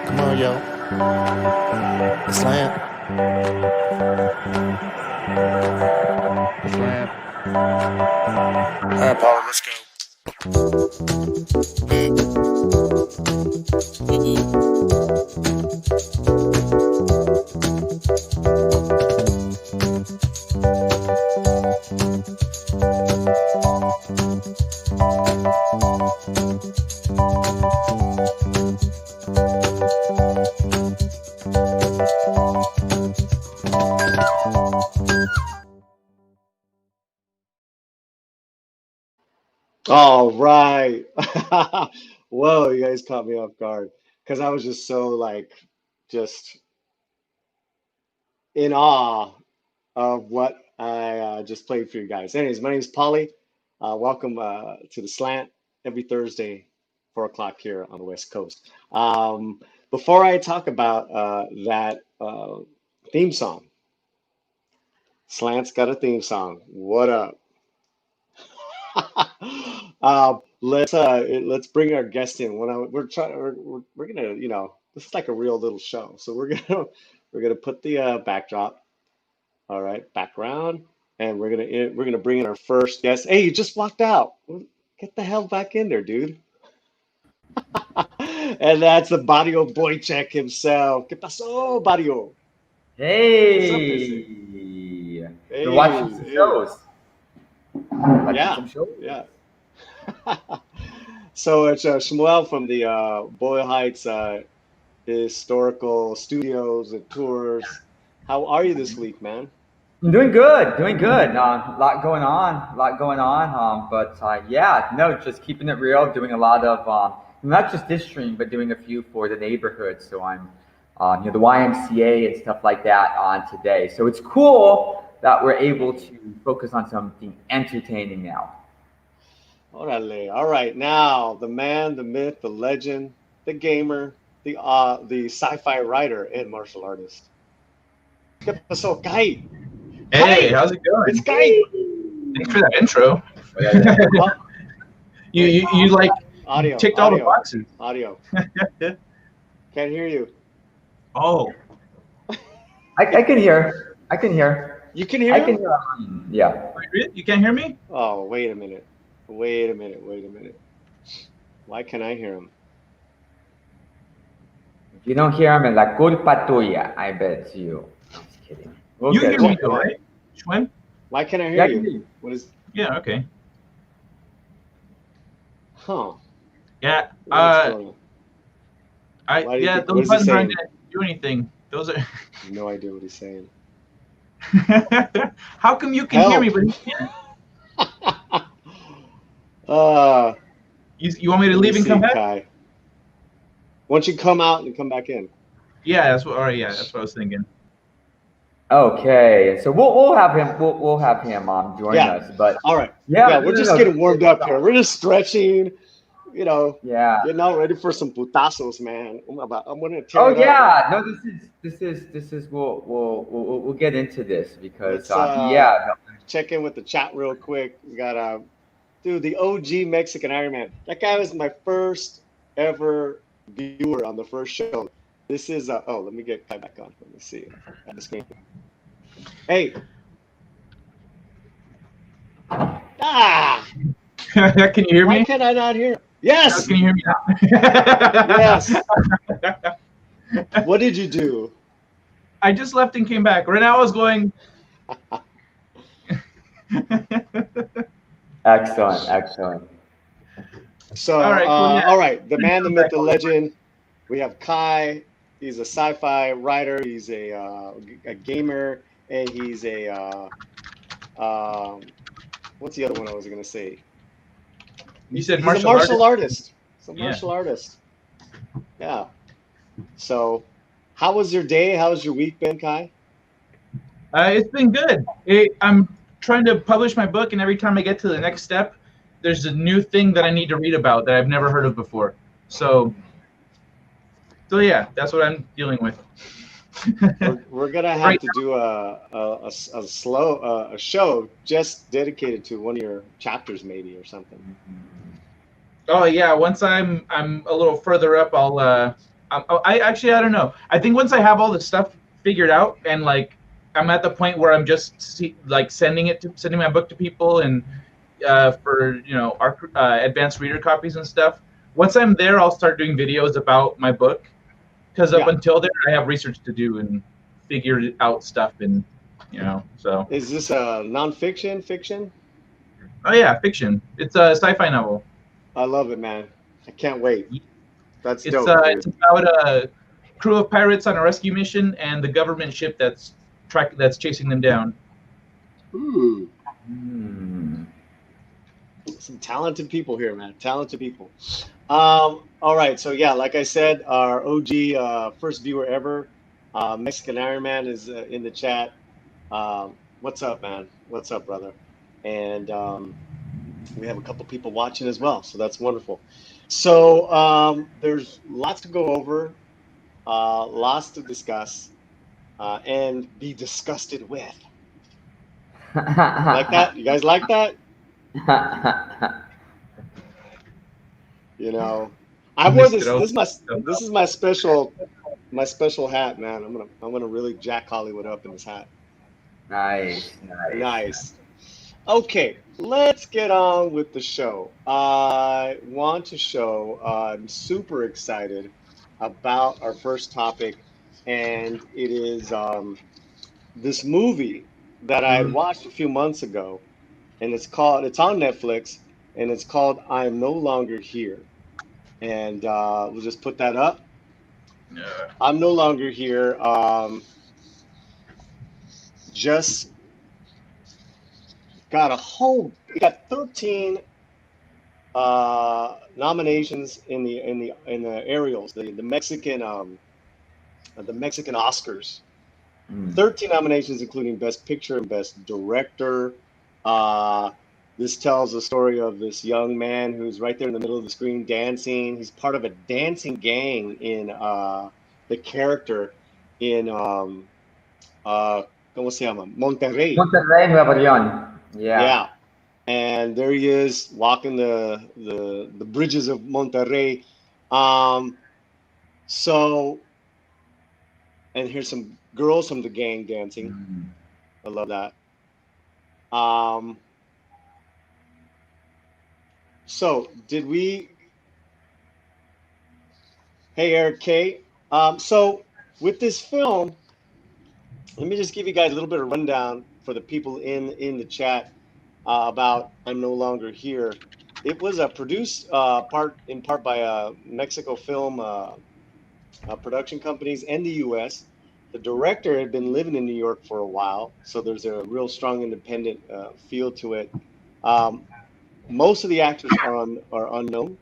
Come on, yo. Slant. Slant. All right, Paulie, let's go. All right. Whoa, you guys caught me off guard because I was just so like just in awe of what I just played for you guys. Anyways, my name is Paulie. Welcome to the Slant every Thursday, 4 o'clock here on the West Coast. Before I talk about that theme song, Slant's got a theme song. What up? Let's bring our guest in. We're trying we're gonna this is like a real little show. So we're gonna put the backdrop. All right, background, and we're gonna bring in our first guest. Hey, you just walked out. Get the hell back in there, dude. And that's the Barrio Boychik himself. ¿Qué pasó, Barrio? What's up, Izzy? Hey, been watching Hey, some hey. shows. Watching Yeah, some shows. yeah. So it's Shmuel from the Boyle Heights Historical Studios and Tours. How are you this week, man? I'm doing good, doing good. A lot going on, a lot going on. But yeah, no, just keeping it real. Doing a lot of not just this stream, but doing a few for the neighborhood. So I'm, the YMCA and stuff like that on today. So it's cool that we're able to focus on something entertaining now. Orale. All right, now the man, the myth, the legend, the gamer, the sci-fi writer and martial artist. ¿Qué pasó, Kai? Hey, Kai, how's it it's going? Kai. Thanks for that intro. Oh, You wait, you, you like audio, ticked all the audio, boxes. audio. Can't hear you. Oh, I can hear, I can hear, You can hear I can him? hear. Yeah. you can't hear me? Oh, wait a minute. Wait a minute. Wait a minute. Why can't I hear him? If you don't hear him, la culpa tuya. I bet you. I'm just kidding. We'll You get hear it. me though, Why? right? Schwinn? Why can't I Yeah, hear I can hear you? you. What is? Yeah, okay. Huh? Yeah. What's going on? Why do you think? What Those is he buttons aren't saying? gonna do anything. Those are No idea what he's saying. How come you can hear me Help! but he can't? uh, You want me to Let me leave and come see, back? Kai. Why don't you come out and come back in? Yeah, that's what that's what I was thinking. Okay, so we'll have him we'll have him join Yeah. us. But All right. yeah, Yeah, no, we're no, just no, getting warmed up here. We're just stretching, yeah. getting all ready for some putazos, man. I'm gonna tear Oh it up. yeah, no, this is we'll get into this because Let's yeah, no, check in with the chat real quick. We got dude, the OG Mexican Iron Man. That guy was my first ever viewer on the first show. This is oh, let me get Kai back on. Let me see. At the screen. Hey. Ah! Can you hear Why me? can I not hear? Oh, Yes. can you hear me Yes. now? What did you do? I just left and came back. Right now I was going. excellent. So, All right, cool. Yeah. all right, the man, the Come myth, back the on. legend. We have Kai. He's a sci-fi writer. He's a gamer, and he's what's the other one I was gonna say? You said He's a martial martial artist. He's a Yeah. martial artist. Yeah. So, how was your day? How's your week been, Kai? It's been good. I'm trying to publish my book, and every time I get to the next step, there's a new thing that I need to read about that I've never heard of before. So yeah, that's what I'm dealing with. We're gonna have Right to do a show just dedicated to one of your chapters, maybe or something. Oh yeah, once I'm a little further up, I don't know. I think once I have all the stuff figured out and like I'm at the point where I'm just sending my book to people and for our advanced reader copies and stuff. Once I'm there, I'll start doing videos about my book because up Yeah. until then I have research to do and figure out stuff and so. Is this a nonfiction, fiction? Oh yeah, fiction. It's a sci-fi novel. I love it, man. I can't wait. That's It's dope, it's dude. about a crew of pirates on a rescue mission and the government ship that's chasing them down. Ooh, Hmm. some talented people here, man. Talented people. All right. So yeah, like I said, our OG first viewer ever, Mexican Iron Man is in the chat. What's up, man? What's up, brother? And we have a couple people watching as well, so that's wonderful. So there's lots to go over, lots to discuss, and be disgusted with. Like that? You guys like that? You know, I wore Mixed it this. over. This is my special hat, man. I'm gonna really jack Hollywood up in this hat. Nice, nice. Nice. Okay, let's get on with the show. I want to show I'm super excited about our first topic, and it is this movie that I had Mm, watched a few months ago, and it's on Netflix, and it's called I'm No Longer Here. And we'll just put that up. yeah. I'm no longer here. Just got a whole, it got 13 nominations in the Ariels, the Mexican Oscars. Mm. 13 nominations, including Best Picture and Best Director. Uh, this tells the story of this young man who's right there in the middle of the screen dancing. He's part of a dancing gang in the character in ¿cómo se llama? Monterrey. Monterrey, Nuevo León. Yeah. Yeah. And there he is walking the bridges of Monterrey. Um, so, and here's some girls from the gang dancing. Mm. I love that. Um, so did we? Hey, Eric K. So with this film, let me just give you guys a little bit of rundown for the people in the chat about I'm No Longer Here. It was produced in part by Mexico Film production companies and the U.S. The director had been living in New York for a while, so there's a real strong independent feel to it. Um, most of the actors are unknown,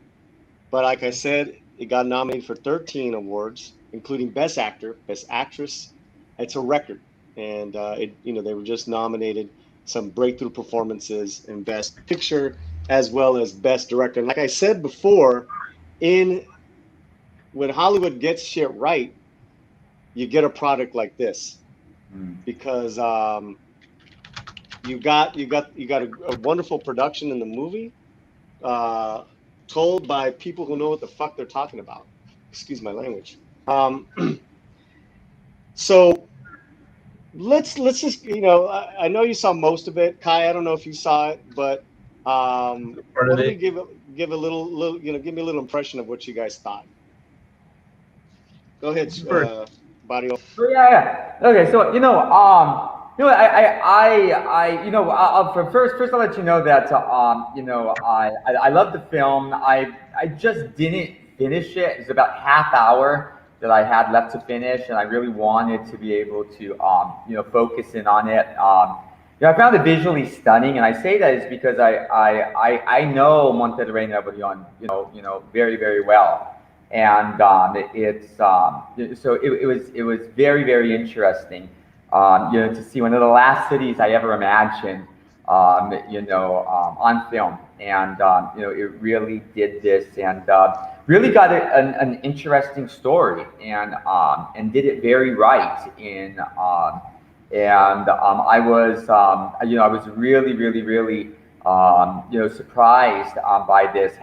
but like I said, it got nominated for 13 awards, including Best Actor, Best Actress. It's a record, and they were just nominated some breakthrough performances in Best Picture as well as Best Director. And like I said before, in when Hollywood gets shit right, you get a product like this Mm. because you got a wonderful production in the movie, uh, told by people who know what the fuck they're talking about. Excuse my language. Um, so let's just I know you saw most of it, Kai. I don't know if you saw it, but Part why of don't we it. give a little give me a little impression of what you guys thought. Go ahead, For Barrio. Oh, yeah, yeah. Okay, so first I'll let you know that I love the film. I just didn't finish it. It's about half hour that I had left to finish, and I really wanted to be able to focus in on it. I found it visually stunning, and I say that is because I know Monterrey Nuevo León, very very well. And it was very very interesting, to see one of the last cities I ever imagined, on film, and it really did this, and really got an interesting story, and did it very right I was really really really surprised by this.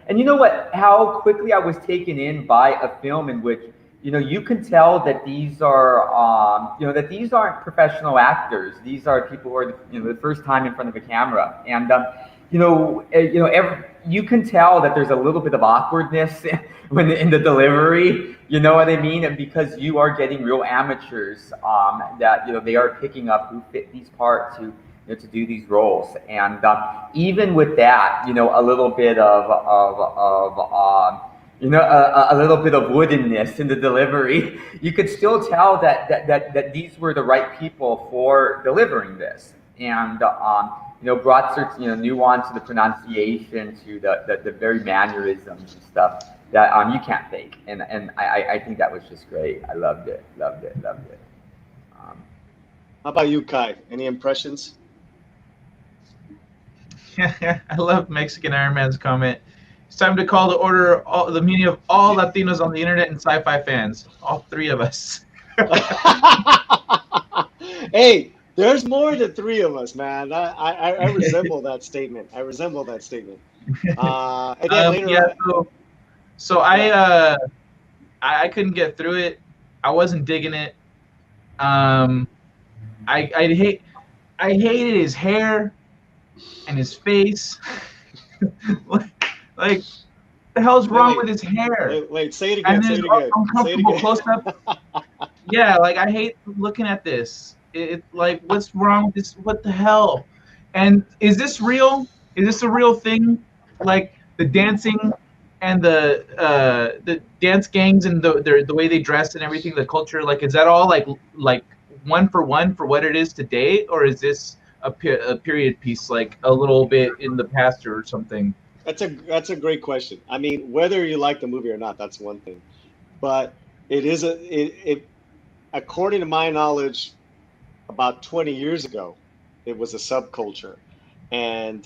And you know what? How quickly I was taken in by a film in which you can tell that these are that these aren't professional actors. These are people who are the first time in front of a camera, and you can tell that there's a little bit of awkwardness when in the delivery. You know what I mean? And because you are getting real amateurs that they are picking up who fit these parts, who to do these roles, and even with that, a little bit of a little bit of woodenness in the delivery, you could still tell that these were the right people for delivering this, and brought certain nuance to the pronunciation, to the very mannerisms and stuff that you can't fake, and I think that was just great. I loved it. How about you, Kai? Any impressions? I love Mexican Iron Man's comment. It's time to call to order the meeting of all Latinos on the internet and sci-fi fans. All three of us. Hey, there's more than three of us, man. I resemble that statement. Again, later Yeah. on. So I couldn't get through it. I wasn't digging it. I hated his hair and his face. like the hell's wrong with his hair? Wait, say it again. Say it again. Uncomfortable close up. Yeah, like I hate looking at this. It like, what's wrong with this? What the hell? And is this real? Is this a real thing? Like the dancing and the dance gangs and the way they dress and everything, the culture. Like, is that all like one for what it is today, or is this a period piece, like a little bit in the past or something? That's a great question. I mean, whether you like the movie or not, that's one thing. But it is according to my knowledge, about 20 years ago, it was a subculture, and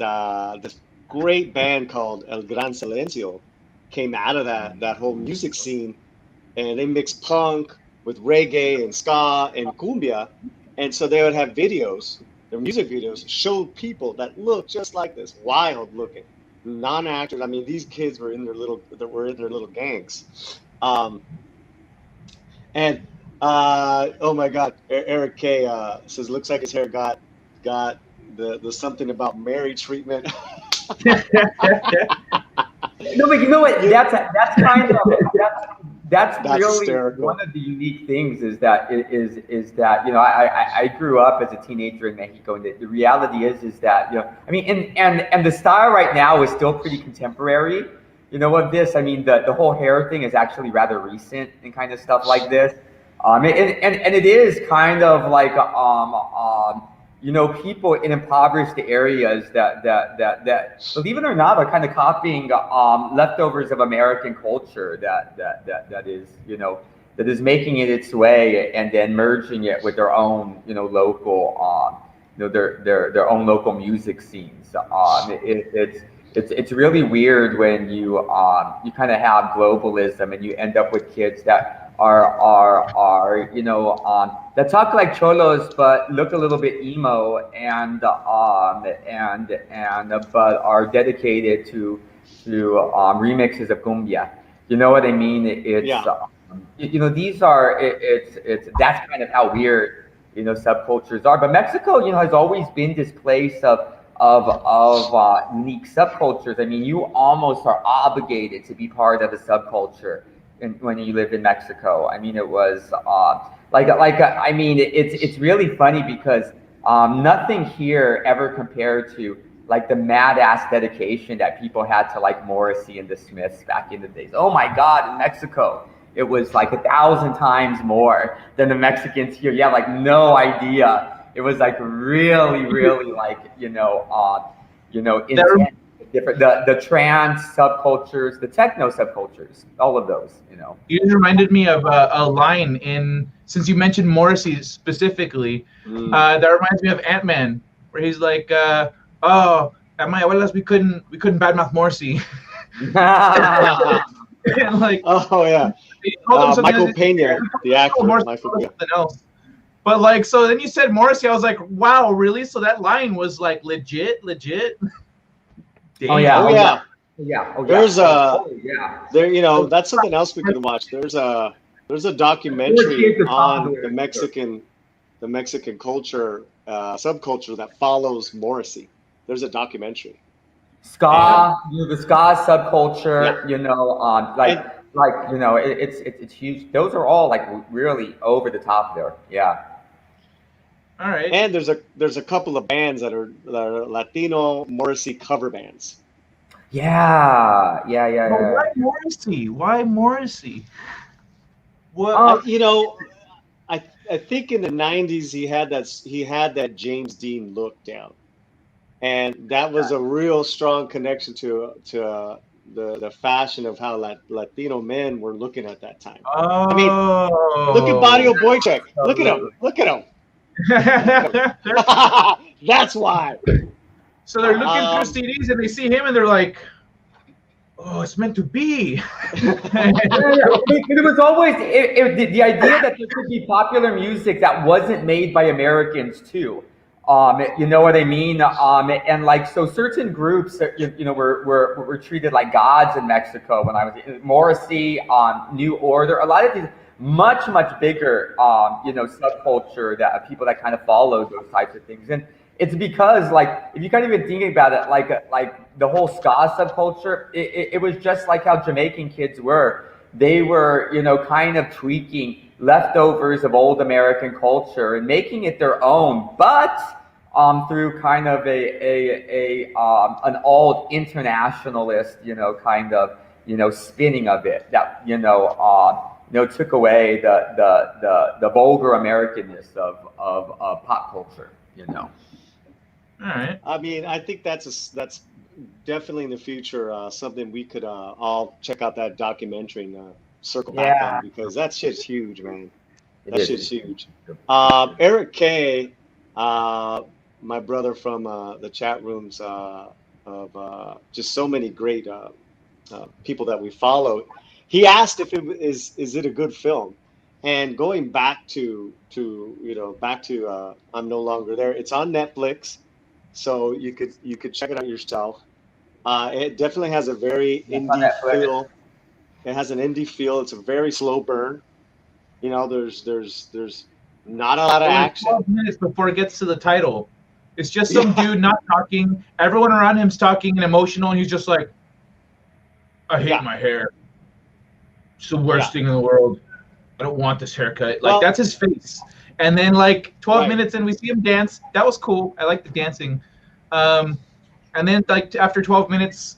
this great band called El Gran Silencio came out of that whole music scene, and they mixed punk with reggae and ska and cumbia, and so they would have videos. Their music videos showed people that looked just like this, wild looking, non-actors. I mean, these kids were in their little gangs, and oh my God, Eric K says looks like his hair got the something about Mary treatment. No, but you know what? That's kind of that's really hysterical. one of the unique things is that I grew up as a teenager in Mexico, and the reality is that I mean, and the style right now is still pretty contemporary. Of this, I mean, the whole hair thing is actually rather recent and kind of stuff like this. And it is kind of like people in impoverished areas that believe it or not are kind of copying leftovers of American culture that is making it its way and then merging it with their own local their own local music scenes. It's really weird when you kind of have globalism and you end up with kids that are that talk like cholos but look a little bit emo and but are dedicated to remixes of cumbia. You know what I mean? It's these are it's that's kind of how weird subcultures are. But Mexico has always been this place of unique subcultures. I mean, you almost are obligated to be part of a subculture when you live in Mexico. I mean, it was I mean, it's really funny because nothing here ever compared to like the mad ass dedication that people had to like Morrissey and the Smiths back in the days. Oh my God, in Mexico, it was like 1,000 times more than the Mexicans here. You have like no idea. It was like really like intense. Different the trance subcultures, the techno subcultures, all of those. You just reminded me of a line in, since you mentioned Morrissey specifically, that reminds me of Ant-Man, where he's like, "Oh, at my abuelas we couldn't badmouth Morrissey." And like, oh yeah, Michael Pena, the actor. Michael Pena. Something else. But like, so then you said Morrissey. I was like, wow, really? So that line was like legit. Damn. Oh yeah. Oh Oh yeah. yeah. Oh yeah. There's Oh yeah. there, that's something else we could watch. There's a Morrissey documentary is the top on lawyer. the Mexican culture, subculture that follows Morrissey. There's a documentary. And Ska, the ska yeah, subculture, and it's huge. Those are all like really over the top there. Yeah. All right. and there's a couple of bands that are Latino Morrissey cover bands. Yeah. Well, why Morrissey? Why Morrissey? What? Um, I think in the '90s he had that James Dean look down, and that was a real strong connection to the fashion of how Latino men were looking at that time. I mean, look at Barrio Oh. Boychik. Look at him. absolutely. Look at him. That's why. So they're looking through Um, CDs and they see him and they're like, "Oh, it's meant to be." But it was always the idea that there could be popular music that wasn't made by Americans too. You know what I mean? And like so, certain groups, were treated like gods in Mexico. When I was Morrissey, New Order, a lot of these much bigger, subculture that people that kind of followed those types of things. And it's because like if you kind of even think about it, like the whole ska subculture, it was just like how Jamaican kids were. They were, kind of tweaking leftovers of old American culture and making it their own, but through kind of an old internationalist, kind of, spinning of it that, took away the vulgar Americanness of pop culture. All right. I mean, I think that's definitely in the future something we could all check out that documentary and circle back Yeah, on because that shit's huge, man. it That is. shit's huge. Eric K, my brother from the chat rooms of just so many great people that we follow, he asked if is it a good film, and going back to I'm No Longer There. It's on Netflix, so you could check it out yourself. It definitely has a very That's on indie Netflix. feel. It has an indie feel. It's a very slow burn. There's not a lot of Only action. 12 minutes before it gets to the title. It's just some Yeah, dude not talking. Everyone around him's talking and emotional, and he's just like, "I hate yeah, my hair. It's the yeah. worst thing in the world. I don't want this haircut." Like Well, that's his face. And then like 12 right. minutes and we see him dance. That was cool. I like the dancing. Um, and then like after 12 minutes,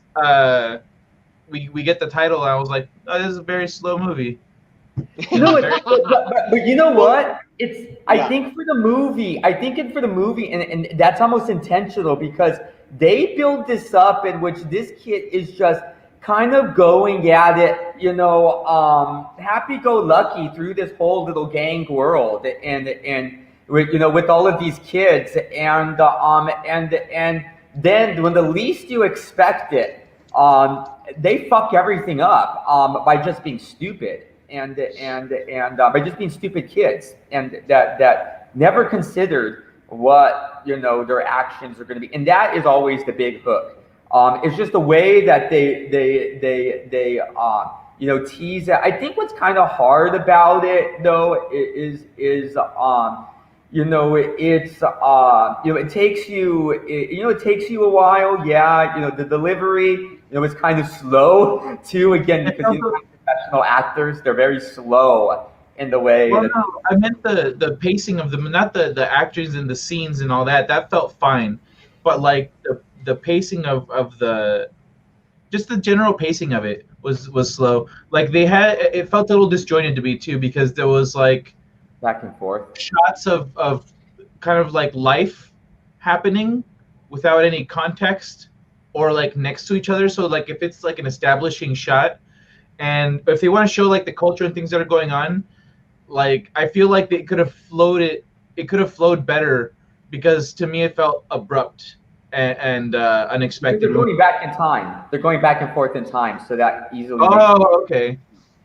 we get the title. And I was like, "Oh, this is a very slow movie." You know what? Very. But you know Well, what? It's I yeah, think for the movie, and that's almost intentional because they build this up in which this kid is just kind of going at it, happy-go-lucky through this whole little gang world, and with all of these kids, and then when the least you expect it, they fuck everything up by just being stupid and by just being stupid kids and that never considered what their actions are going to be, and that is always the big hook. It's just the way that they tease it. I think what's kind of hard about it though it takes you a while. Yeah, the delivery is kind of slow too. Again, It because felt professional actors, they're very slow in the way Well, that. no, I meant the pacing of them, not the actors and the scenes and all that. That felt fine, but like the pacing of the just the general pacing of it was slow. Like it felt a little disjointed to me too because there was like Back and forth. shots of kind of like life happening without any context or like next to each other. So like if it's like an establishing shot and if they want to show like the culture and things that are going on, like I feel like it could have flowed better because to me it felt abrupt and unexpected. They're going back in time. They're going back and forth in time, so that easily. Oh, okay.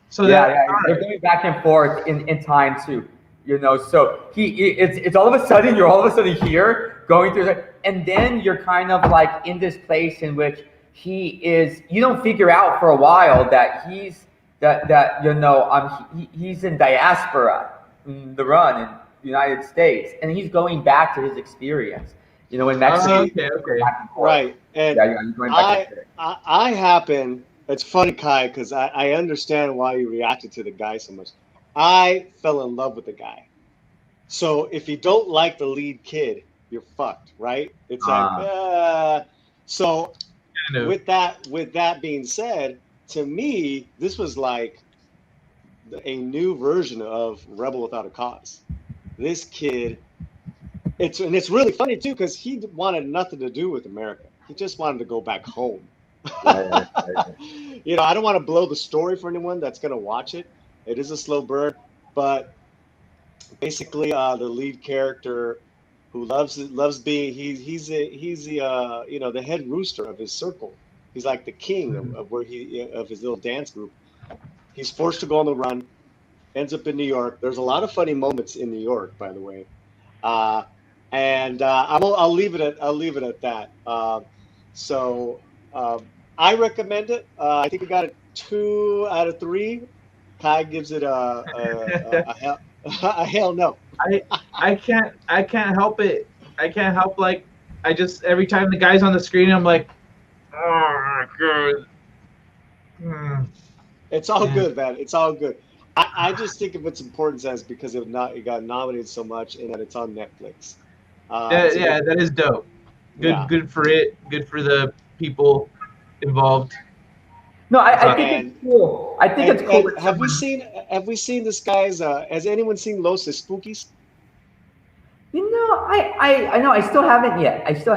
So Yeah, that yeah, all they're right. going back and forth in time too. So it's all of a sudden you're all of a sudden here going through that, and then you're kind of like in this place in which he is. You don't figure out for a while that he's he's in diaspora, in the run in the United States, and he's going back to his experience. In Mexico. Okay. Right, and Yeah, he's going back to I happen. It's funny, Kai, because I understand why you reacted to the guy so much. I fell in love with the guy. So if you don't like the lead kid, you're fucked, right? It's like, so Kind of. with that being said, to me, this was like a new version of Rebel Without a Cause. This kid, it's really funny too because he wanted nothing to do with America. He just wanted to go back home. Right. I don't want to blow the story for anyone that's gonna watch it. It is a slow burn, but basically, the lead character who loves being he's the head rooster of his circle. He's like the king of where of his little dance group. He's forced to go on the run. Ends up in New York. There's a lot of funny moments in New York, by the way. I'll leave it at that. So I recommend it. I think we got a 2 out of 3. Kai gives it a hell no. I can't help it. I can't help I just every time the guy's on the screen I'm like, oh god. It's all good, man. It's all good. I just think of its importance as because it got nominated so much and that it's on Netflix. That is dope. Good for it. Good for the people involved. No, I think it's cool. I think it's cool. Have we seen this guy's? Has anyone seen Los Spookies? I know. I still haven't yet. So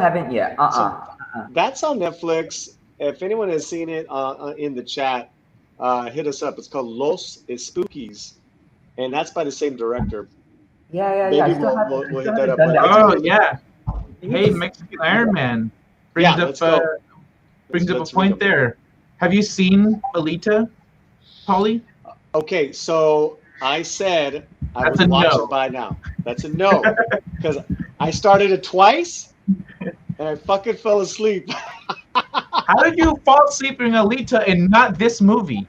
that's on Netflix. If anyone has seen it in the chat, hit us up. It's called Los Spookies, and that's by the same director. Yeah. Maybe we'll hit that up. Oh yeah. Hey, Mexican Iron Man brings up a point there. Have you seen Alita, Paulie? Okay, so I said I would watch it by now. That's a no. Because I started it twice and I fucking fell asleep. How did you fall asleep in Alita and not this movie?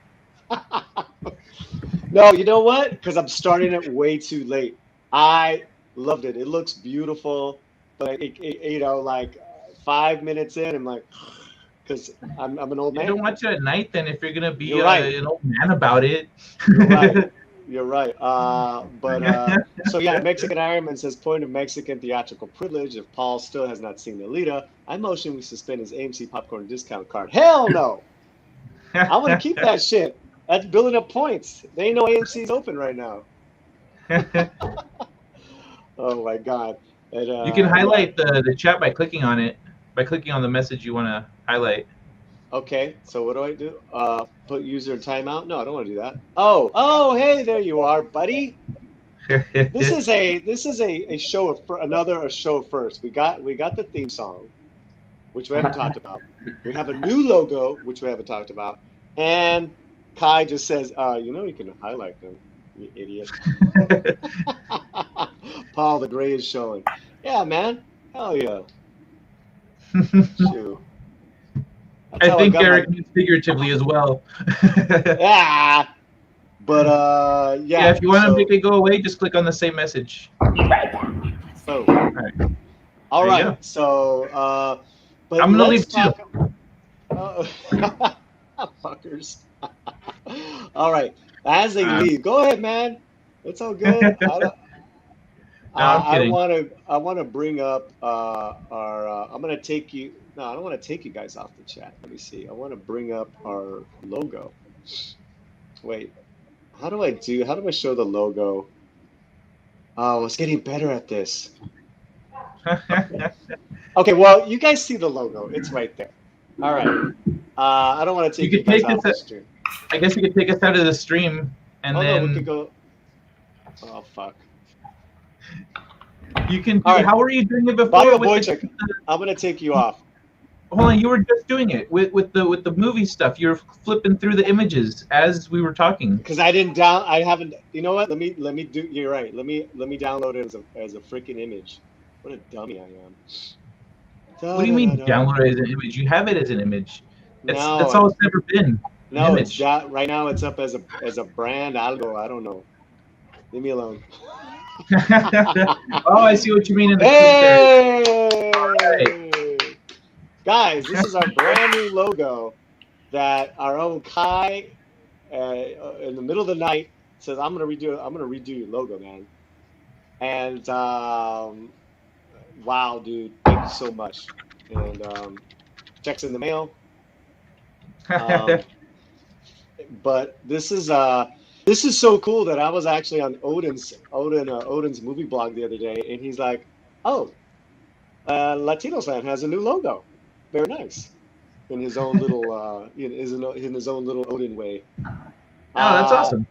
No, you know what? Because I'm starting it way too late. I loved it. It looks beautiful, but like 5 minutes in, I'm like, because I'm an old man. You don't watch it at night then if you're gonna be right. an old man about it. You're right. So yeah, Mexican Iron Man says, point of Mexican theatrical privilege. If Paul still has not seen Alita, I motion we suspend his AMC popcorn discount card. Hell no! I want to keep that shit. That's building up points. They ain't no AMC's open right now. Oh my god! And, you can highlight the chat by clicking on it. By clicking on the message you want to highlight. Okay, so what do I do? Put user in timeout? No, I don't want to do that. Oh, hey, there you are, buddy. This is a show a show first. We got the theme song, which we haven't talked about. We have a new logo, which we haven't talked about, and Kai just says, you can highlight them, you idiot. Paul, the gray is showing. Yeah, man. Hell yeah. Shoot. I think Eric means figuratively as well. Yeah. But yeah. If you want to make it go away, just click on the same message. Oh. All right. So but I'm gonna leave too. Fuckers. All right. As they leave, go ahead, man. It's all good. I want to bring up our. I'm gonna take you. No, I don't want to take you guys off the chat. Let me see. I want to bring up our logo. Wait, how do I show the logo? Oh, I was getting better at this. Okay, well, you guys see the logo. It's right there. All right. I don't want to take you guys off the stream. I guess you could take us out of the stream and then. No, we could go. Oh fuck. You can. All right. How were you doing it before? Barrio Boychik, I'm gonna take you off. Hold on, you were just doing it with the movie stuff. You're flipping through the images as we were talking. Because I haven't. You know what? Let me do. You're right. Let me download it as a freaking image. What a dummy I am. What Da do you da da mean da. download it as an image? You have it as an image. That's No, all it's ever been. An no, it's image. that right now. It's up as a brand algo. I don't know. Leave me alone. Oh, I see what you mean in the clip there. Right. Hey, guys, this is our brand new logo that our own Kai, in the middle of the night, says, I'm gonna redo your logo, man." And wow, dude, thank you so much. And checks in the mail. Um, but this is so cool that I was actually on Odin's movie blog the other day, and he's like, "Oh, Latino Slant has a new logo. Very nice." In his own little in his own little Odin way. Oh, that's Uh, awesome.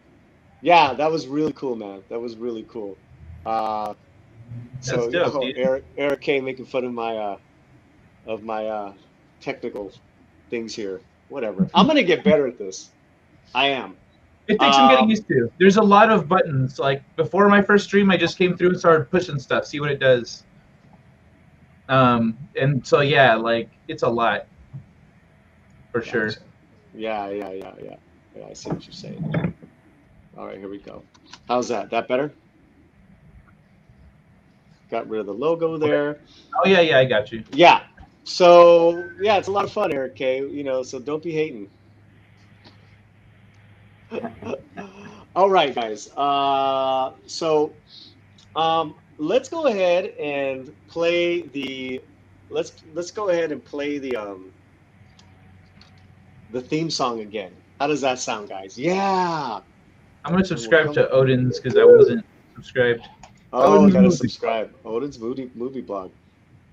yeah, that was really cool, man. That was really cool. Uh, That's so dope, oh, dude. Eric K making fun of my technical things here. Whatever. I'm gonna get better at this. I am. It takes some getting Um, used to. There's a lot of buttons. Like before my first stream, I just came through and started pushing stuff, see what it does. And so yeah, like it's a lot for sure. gotcha. Yeah. I see what you're saying. All right, here we go. How's that? That better? Got rid of the logo there. Oh yeah, I got you. Yeah. So yeah, it's a lot of fun, Eric K. So don't be hating. All right, guys. Let's go ahead and play the let's go ahead and play the theme song again. How does that sound, guys? Yeah. I'm gonna And we'll subscribe come. to Odin's because I wasn't subscribed. Oh, Odin's gotta movie. subscribe. Odin's movie blog.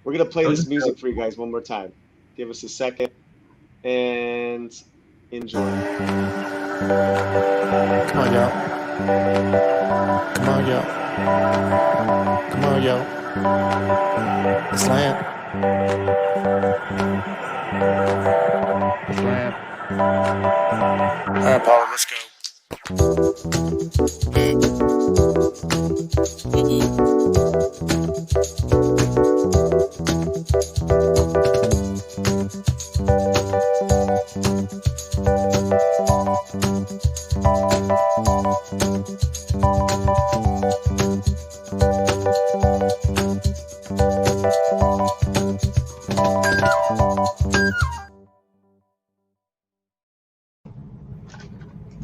We're gonna play this Odin's. music for you guys one more time. Give us a second and enjoy. Come on, y'all. Come on, y'all. Come on, y'all. Slant. Slant. Paulie, let's go.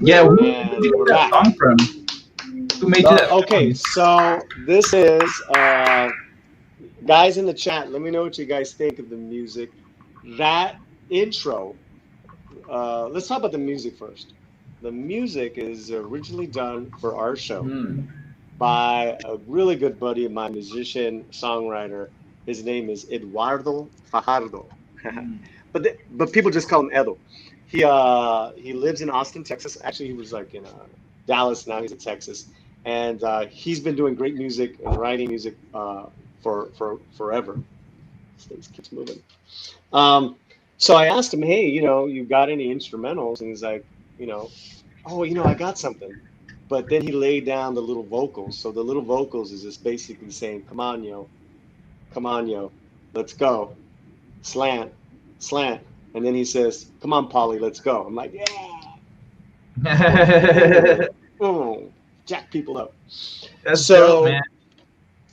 Yeah, who did And you we're get that back. song from? Who made you that Okay, song? so this is guys in the chat. Let me know what you guys think of the music. That intro. Let's talk about the music first. The music is originally done for our show by a really good buddy of mine, musician, songwriter. His name is Eduardo Fajardo, but people just call him Edo. He lives in Austin, Texas. Actually, he was like in Dallas. Now he's in Texas, and he's been doing great music and writing music for forever. This thing keeps moving. So I asked him, hey, you got any instrumentals? And he's like, oh, I got something. But then he laid down the little vocals. So the little vocals is just basically saying, come on, yo, let's go. Slant, slant. And then he says, come on, Paulie, let's go. I'm like, yeah. Oh, jack people up. That's So dope, man.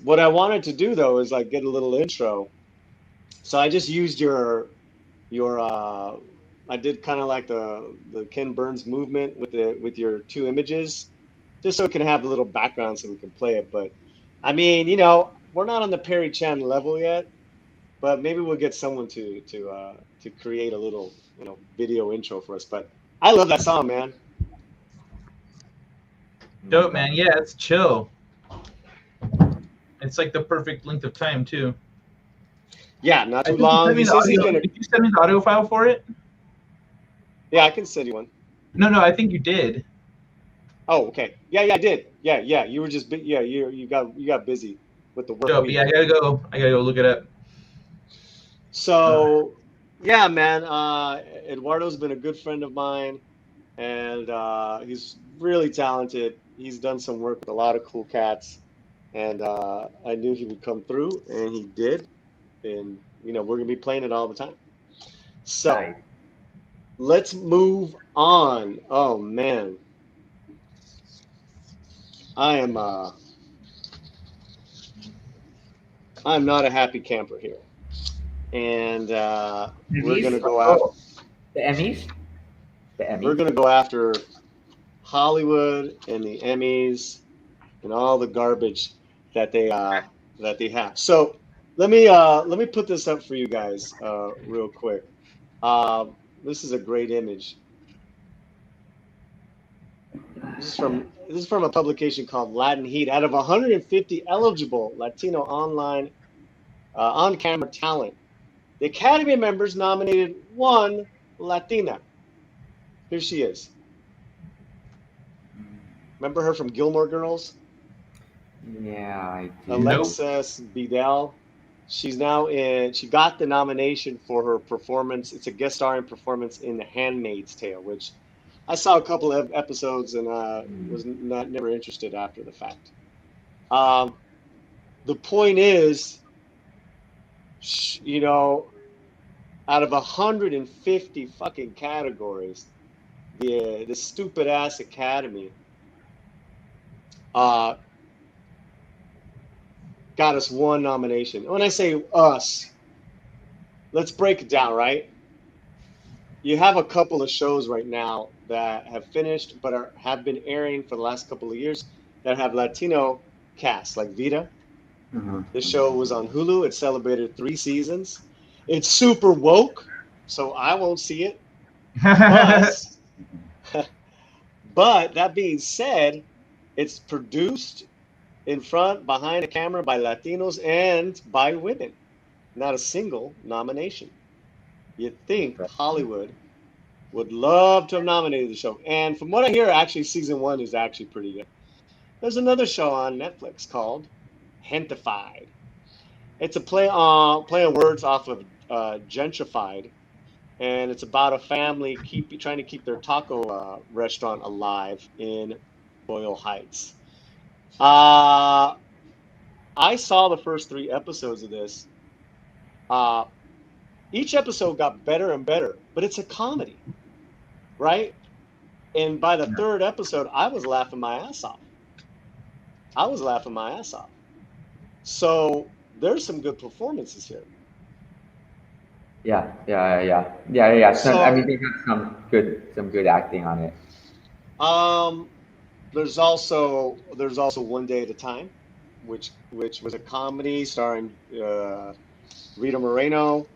what I wanted to do though is like get a little intro. So I just used your I did kind of like the Ken Burns movement with your two images, just so it can have a little background so we can play it. But I mean, we're not on the Perry Chan level yet, but maybe we'll get someone to create a little video intro for us. But I love that song, man. Dope, man. Yeah, it's chill. It's like the perfect length of time too. Yeah, not too I think you long. sent me He the says he's audio. gonna. Did you send me the audio file for it? Yeah, I can send you one. No, I think you did. Oh, okay. Yeah, I did. Yeah. You were just you got busy with the work Dope. week. Yeah, I gotta go look it up. So Yeah, man. Eduardo's been a good friend of mine, and he's really talented. He's done some work with a lot of cool cats, and I knew he would come through, and he did. And we're gonna be playing it all the time. So Nice. let's move on. Oh man, I am I'm not a happy camper here, and we're gonna Emmys? go after Oh, the Emmys? The we're Emmys? gonna go after Hollywood and the Emmys and all the garbage that they have. So let me put this up for you guys real quick. This is a great image. This is from a publication called Latin Heat. Out of 150 eligible Latino online on-camera talent, the Academy members nominated one Latina. Here she is. Remember her from Gilmore Girls? Yeah, I do. Nope. Alexis Bledel. She got the nomination for her performance. It's a guest starring performance in The Handmaid's Tale, which I saw a couple of episodes and was never interested after the fact. Um, the point is, you know, out of 150 fucking categories, the stupid ass Academy uh, got us one nomination. When I say us, let's break it down, right? You have a couple of shows right now that have finished but have been airing for the last couple of years that have Latino casts, like Vida. Mm-hmm. This show was on Hulu. It celebrated 3 seasons. It's super woke, so I won't see it. But but that being said, it's produced in front, behind the camera by Latinos and by women. Not a single nomination. You'd think Hollywood would love to have nominated the show. And from what I hear, actually, season one is actually pretty good. There's another show on Netflix called Gentified. It's a play on words off of gentrified, and it's about a family trying to keep their taco restaurant alive in Boyle Heights. Uh, I saw the first 3 episodes of this. Uh, each episode got better and better, but it's a comedy, right? And by the third episode, I was laughing my ass off. I was laughing my ass off. So there's some good performances here. Yeah. I mean, So they have some good acting on it. um, there's also One Day at a Time, which was a comedy starring Rita Moreno.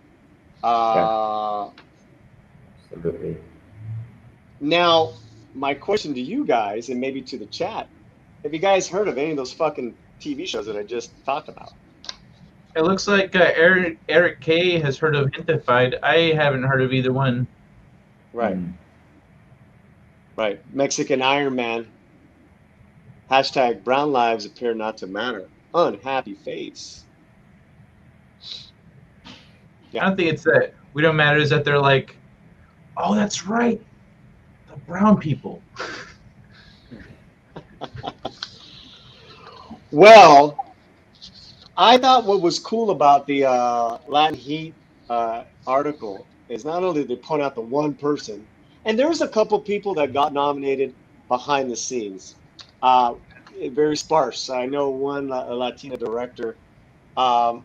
Yeah, Uh, absolutely. Now, my question to you guys, and maybe to the chat, have you guys heard of any of those fucking TV shows that I just talked about? It looks like Eric K has heard of Hintified. I haven't heard of either one. Right, Mm. right. Mexican Iron Man. Hashtag brown lives appear not to matter. Unhappy face. I Yeah. don't think it's that we don't matter. Is that they're like, oh, that's right, the brown people. Well, I thought what was cool about the Latin Heat article is not only did they point out the one person, and there was a couple people that got nominated behind the scenes. Uh, Very sparse. I know one a Latina director um,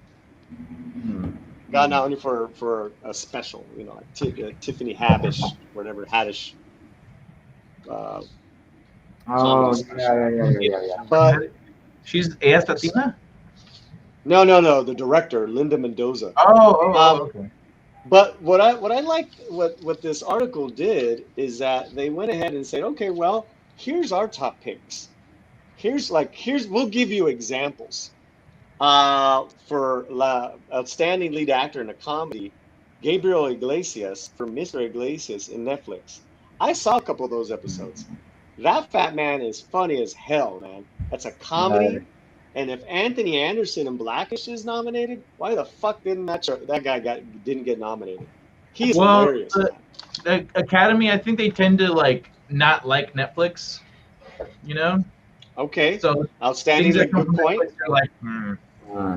Mm. got nominated for a special, like Tiffany Haddish, whatever Haddish uh, comedy Oh, special. yeah. But She's AS Latina? no, the director Linda Mendoza. Oh, okay. But what I liked what this article did is that they went ahead and said, okay, well, here's our top picks. Here's we'll give you examples. For outstanding lead actor in a comedy, Gabriel Iglesias for Mr. Iglesias in Netflix. I saw a couple of those episodes. That fat man is funny as hell, man. That's a Nice. comedy. And if Anthony Anderson in Blackish is nominated, why the fuck didn't that guy didn't get nominated? He's Well, hilarious, man. the Academy, I think they tend to like not like Netflix, you know. Okay, So outstanding. things that come Good from point. Netflix are like,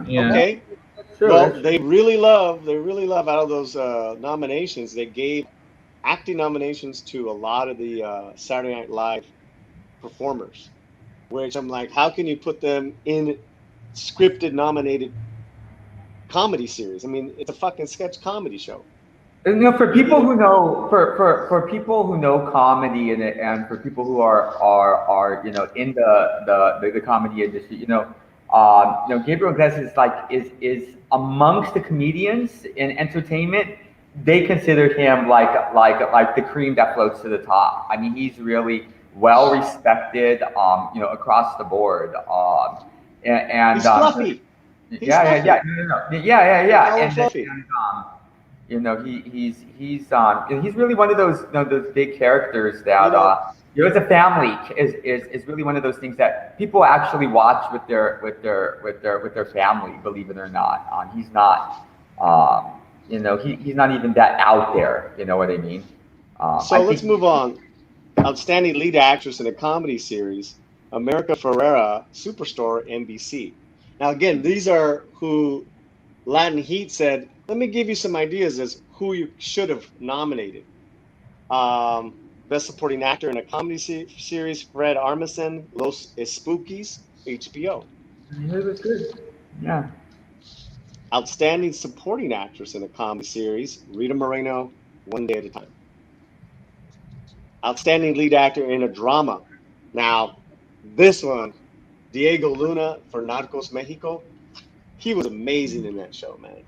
yeah. Okay, That's true. well, That's true. they really love out of those nominations. They gave acting nominations to a lot of the Saturday Night Live performers, which I'm like, how can you put them in scripted nominated comedy series? I mean, it's a fucking sketch comedy show. And, for You people didn't. who know, for people who know comedy and for people who are in the comedy industry, Gabriel Iglesias is like is amongst the comedians in entertainment. They consider him like the cream that floats to the top. I mean, he's really well respected, across the board. And He's fluffy. He's yeah, fluffy. no, no, no. Yeah, Call him fluffy. He's really one of those big characters You that know, as a family is really one of those things that people actually watch with their family, believe it or not. He's not he's not even that out there, you know what I mean? I so let's think move on. Outstanding lead actress in a comedy series, America Ferrera, Superstore, NBC. Now, again, these are who Latin Heat said, let me give you some ideas as who you should have nominated. Best Supporting Actor in a Comedy Series, Fred Armisen, Los Spookies, HBO. it was good. Yeah. Outstanding Supporting Actress in a Comedy Series, Rita Moreno, One Day at a Time. Outstanding Lead Actor in a Drama. Now, this one, Diego Luna for Narcos Mexico. He was amazing in that show, man.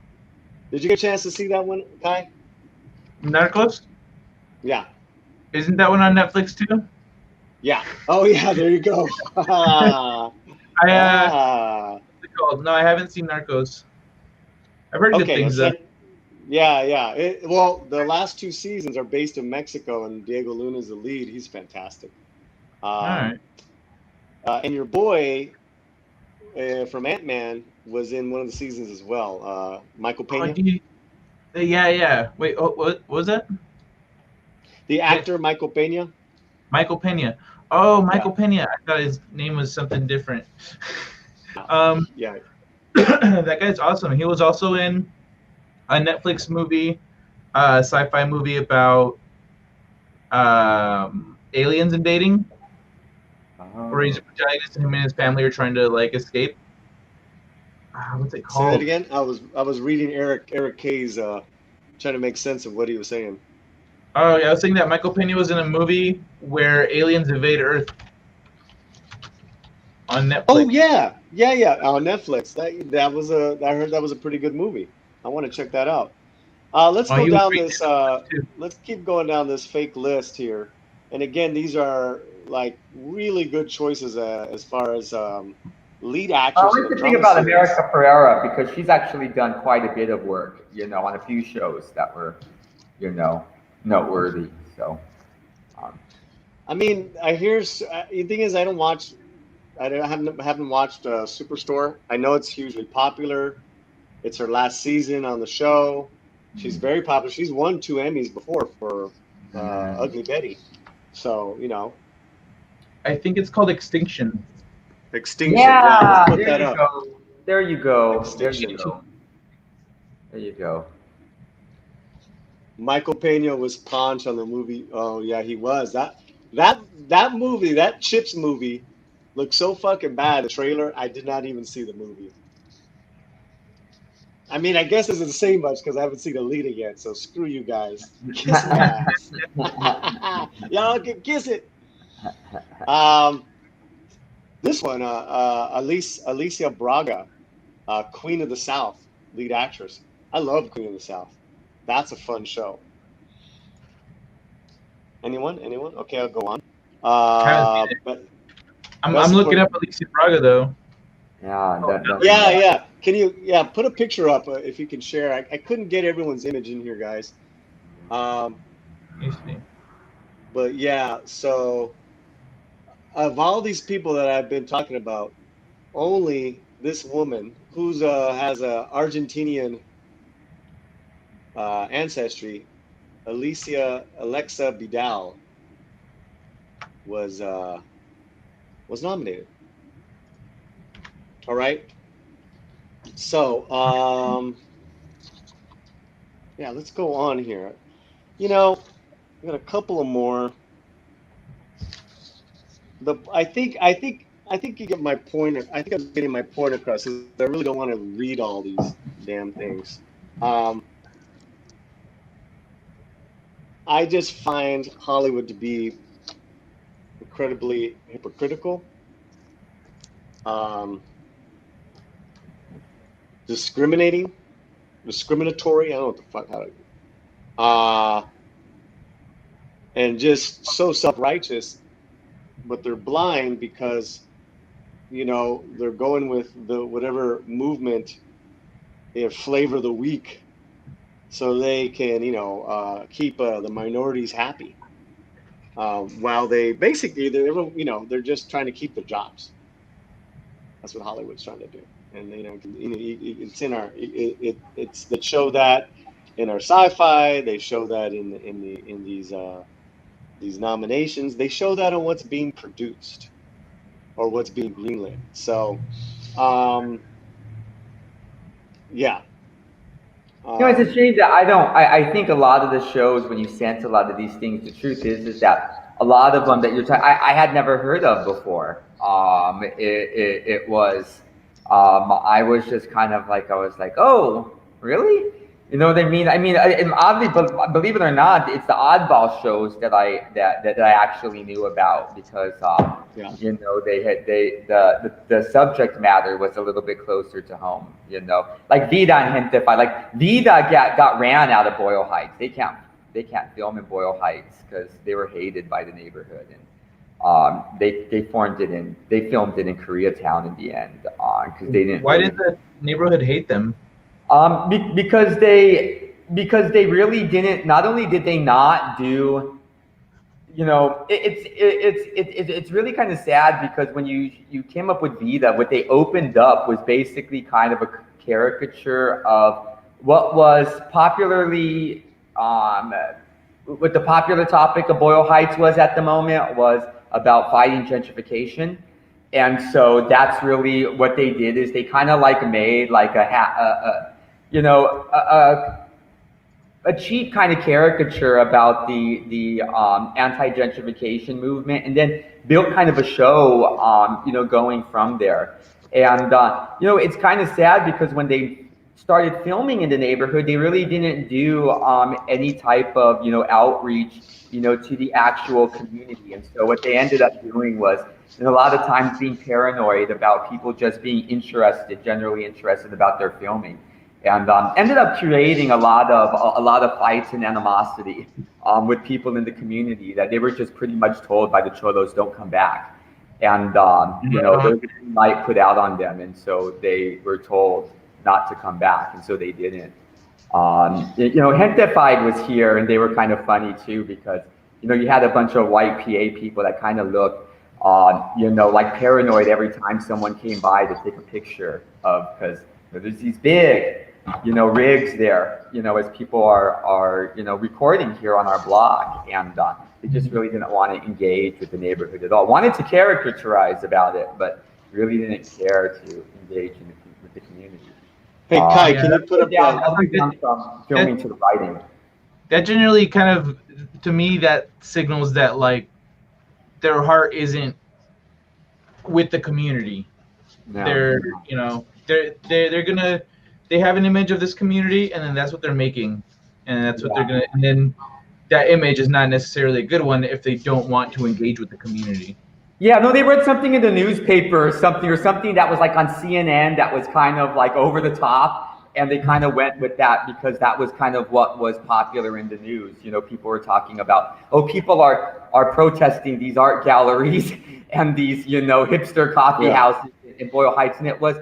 Did you get a chance to see that one, Kai? Narcos. Yeah. Isn't that one on Netflix too? Yeah. Oh, yeah. There you go. I Ah. what's it called? No, I haven't seen Narcos. I've heard good Okay. things though. Yeah. Well, the last two seasons are based in Mexico, and Diego Luna is the lead. He's fantastic. All Um, right. and your boy from Ant-Man was in one of the seasons as well. Michael Oh, Pena. yeah. Wait, what was that? The actor Michael Pena. Michael Pena. Oh, Yeah. Michael Pena. I thought his name was something different. Yeah. That guy's awesome. He was also in a Netflix movie, sci-fi movie about aliens invading, where he's a protagonist and him and his family are trying to like escape. What's it Say that called? again. I was reading Eric Kay's trying to make sense of what he was saying. Oh yeah, I was saying that Michael Pena was in a movie where aliens invade Earth on Netflix. Oh yeah. On Netflix. I heard that was a pretty good movie. I want to check that out. Let's Oh, go he was down great this. too. Let's keep going down this fake list here. And again, these are like really good choices as far as lead I actress in like a to think drama about series. America Ferrera because she's actually done quite a bit of work, on a few shows that were, noteworthy. So, um, I mean, the thing is, haven't watched Superstore. I know it's hugely popular. It's her last season on the show. She's very popular. She's won 2 Emmys before for Ugly Betty. So, I think it's called Extinction. Extinction. Yeah, let's yeah, put there that you up. go. There you go. There you Extinction. go. There you go. Michael Pena was Ponch on the movie. Oh yeah, he was. That movie, that Chips movie, looked so fucking bad. The trailer, I did not even see the movie. I mean, I guess it doesn't say much because I haven't seen the lead yet. So screw you guys. Kiss my ass. Y'all can kiss it. Um, this one, Alicia Braga, Queen of the South, lead actress. I love Queen of the South. That's a fun show. Anyone? Okay, I'll go on. Haven't seen it. But I'm looking up Alicia Braga though. Yeah, yeah. Can you put a picture up if you can share? I couldn't get everyone's image in here, guys. Let me see. But yeah, so of all these people that I've been talking about, only this woman who's has a Argentinian ancestry Alexa Vidal was nominated. All right. So yeah, let's go on here. You know, I got a couple of more. I think you get my point. I think I'm getting my point across. 'Cause I really don't want to read all these damn things. Um, I just find Hollywood to be incredibly hypocritical, um, discriminatory. I don't know what the fuck how to, and just so self-righteous, but they're blind because they're going with the whatever movement, flavor of the week, so they can keep the minorities happy, while they basically they're just trying to keep their jobs. That's what Hollywood's trying to do, and it's in our it's they show that in our sci-fi. They show that in these nominations. They show that on what's being produced or what's being greenlit. So, yeah. It's a shame that I think a lot of the shows, when you sense a lot of these things, the truth is that a lot of them that you're talking, I had never heard of before. It was, I was just kind of like, I was like, oh, really? You know what I mean? And oddly, but believe it or not, it's the oddball shows that I actually knew about because Yeah. the subject matter was a little bit closer to home. Like Vida and Gentefied. Like Vida got ran out of Boyle Heights. They can't film in Boyle Heights because they were hated by the neighborhood, and they filmed it in Koreatown in the end because they didn't. Why did the neighborhood hate them? Because they really didn't. Not only did they not do, it's really kind of sad because when you came up with Vida, what they opened up was basically kind of a caricature of what was popularly what the popular topic of Boyle Heights was at the moment was about fighting gentrification. And so that's really what they did is they kind of like made like a cheap kind of caricature about the anti-gentrification movement, and then built kind of a show, going from there. And it's kind of sad because when they started filming in the neighborhood, they really didn't do any type of outreach to the actual community. And so what they ended up doing was, a lot of times, being paranoid about people just being generally interested about their filming, and ended up creating a lot of fights and animosity with people in the community that they were just pretty much told by the cholos, don't come back, and there was a light put out on them, and so they were told not to come back, and so they didn't. Gentefied was here, and they were kind of funny too because you had a bunch of white PA people that kind of looked like paranoid every time someone came by to take a picture of, because there's these big rigs there, as people are recording here on our blog, and they just really didn't want to engage with the neighborhood at all. Wanted to caricaturize about it, but really didn't care to engage with the community. Hey Kai, can you put up that? From filming to the writing. That generally kind of, to me, that signals that like their heart isn't with the community. No. They're gonna, they have an image of this community, and then that's what they're making, and that's what they're gonna, and then that image is not necessarily a good one if they don't want to engage with the community. Yeah, no, they read something in the newspaper or something that was like on CNN that was kind of like over the top, and they kind of went with that because that was kind of what was popular in the news. People were talking about, people are protesting these art galleries and these, hipster coffee houses in Boyle Heights, and it was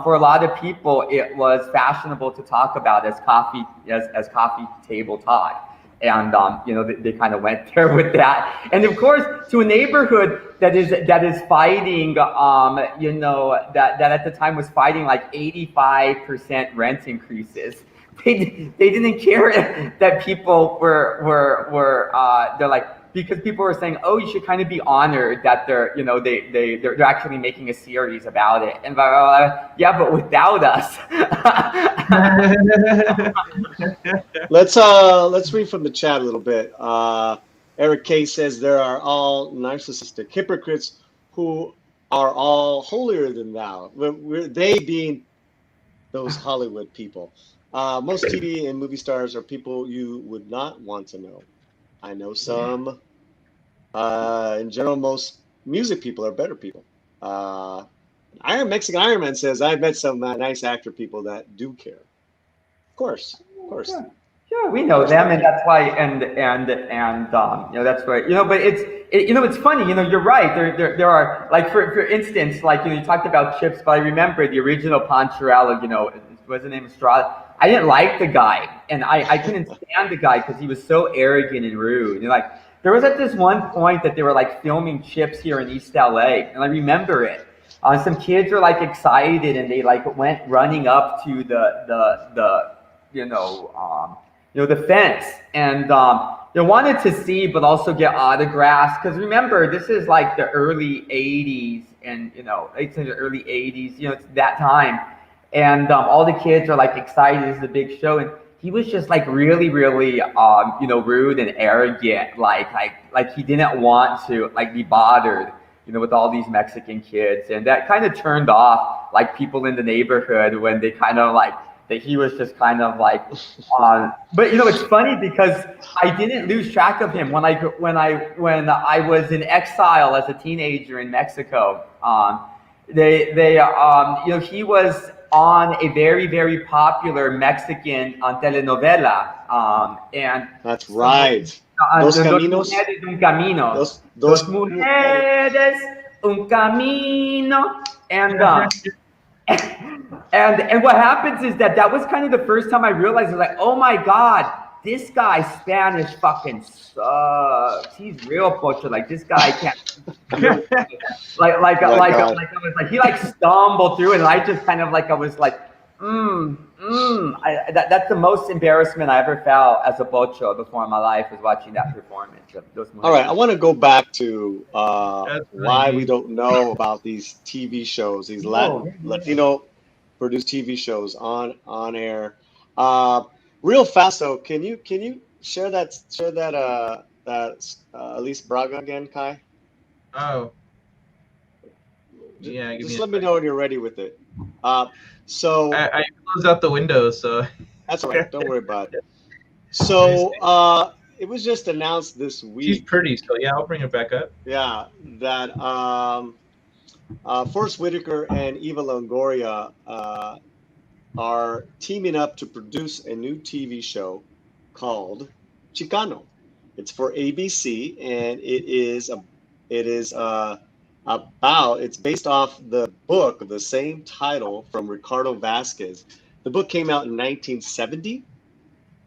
for a lot of people, it was fashionable to talk about as coffee table talk. And they kind of went there with that, and of course, to a neighborhood that is fighting, that at the time was fighting like 85% rent increases. they didn't care that people were they're like, because people were saying, oh, you should kind of be honored that they're actually making a series about it, and blah, blah, blah. Yeah, but without us. Let's read from the chat a little bit. Eric K says there are all narcissistic hypocrites who are all holier than thou. They being those Hollywood people. Most TV and movie stars are people you would not want to know. I know some. In general, most music people are better people. Mexican Iron Man says, I've met some nice actor people that do care. Of course, of course. Yeah, we know them, and that's why, that's why, but it's funny, you're right. There are, like, for instance, like, you talked about Chips, but I remember the original Poncherello, what's his name, Estrada. I didn't like the guy, and I couldn't stand the guy because he was so arrogant and rude. And like, there was at this one point that they were like filming Chips here in East LA, and I remember it. Some kids were like excited, and they like went running up to the fence, and they wanted to see, but also get autographs. Because remember, this is like the early '80s, and it's in the early '80s. It's that time, and all the kids are like excited. This is a big show, and he was just like really, really, rude and arrogant. Like he didn't want to like be bothered, with all these Mexican kids, and that kind of turned off like people in the neighborhood when they kind of like. That he was just kind of like but it's funny because I didn't lose track of him when I was in exile as a teenager in Mexico. He was on a very, very popular Mexican telenovela, and that's right. Dos Caminos. Dos mujeres, un camino. Dos mujeres, un camino, and what happens is that was kind of the first time I realized, I was like, oh my God, this guy's Spanish fucking sucks. He's real butcher. Like, this guy can't. I was like, he like stumbled through, and I just kind of like, I was like, that's the most embarrassment I ever felt as a bocho before in my life, was watching that performance. All right, I want to go back to why we don't know about these TV shows, these Latino produced TV shows on air. Real fast though, can you share that Elise Braga again, Kai? Oh. Yeah. Just let me know when you're ready with it. So I closed out the window, so that's all right. Don't worry about it. So it was just announced this week. She's pretty, so yeah, I'll bring it back up. Yeah, that Forrest Whitaker and Eva Longoria are teaming up to produce a new TV show called Chicano. It's for ABC, and it's based off the book of the same title from Ricardo Vasquez. The book came out in 1970.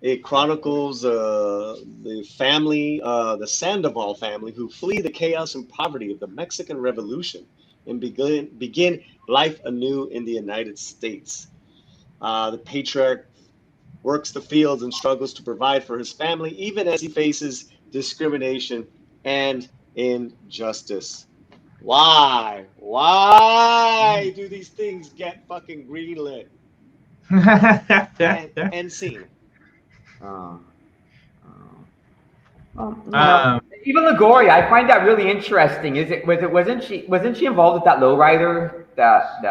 It chronicles the family, the Sandoval family, who flee the chaos and poverty of the Mexican Revolution and begin life anew in the United States. The patriarch works the fields and struggles to provide for his family, even as he faces discrimination and injustice. Why do these things get fucking greenlit and seen? Even Longoria, I find that really interesting. Wasn't she involved with that lowrider that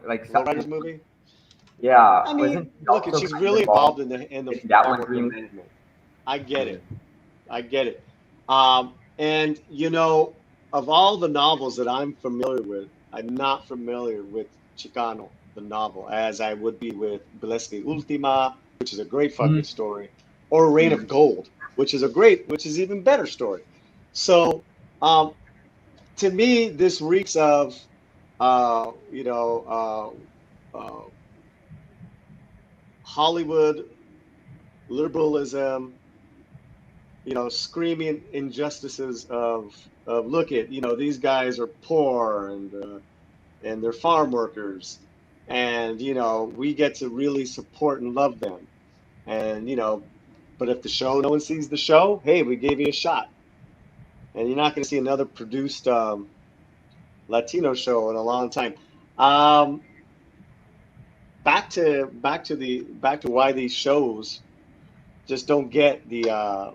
like Lowriders movie? Yeah, I mean, look, she's really involved in the that one movement. I get it. And of all the novels that I'm familiar with, I'm not familiar with Chicano, the novel, as I would be with Blesky Ultima, which is a great fucking story, or Reign of Gold, which is even better story. So, to me, this reeks of, Hollywood liberalism, screaming injustices of look at, these guys are poor and they're farm workers, and we get to really support and love them. And but if the show, no one sees the show, hey, we gave you a shot, and you're not going to see another produced Latino show in a long time. Um, back to why these shows just don't get the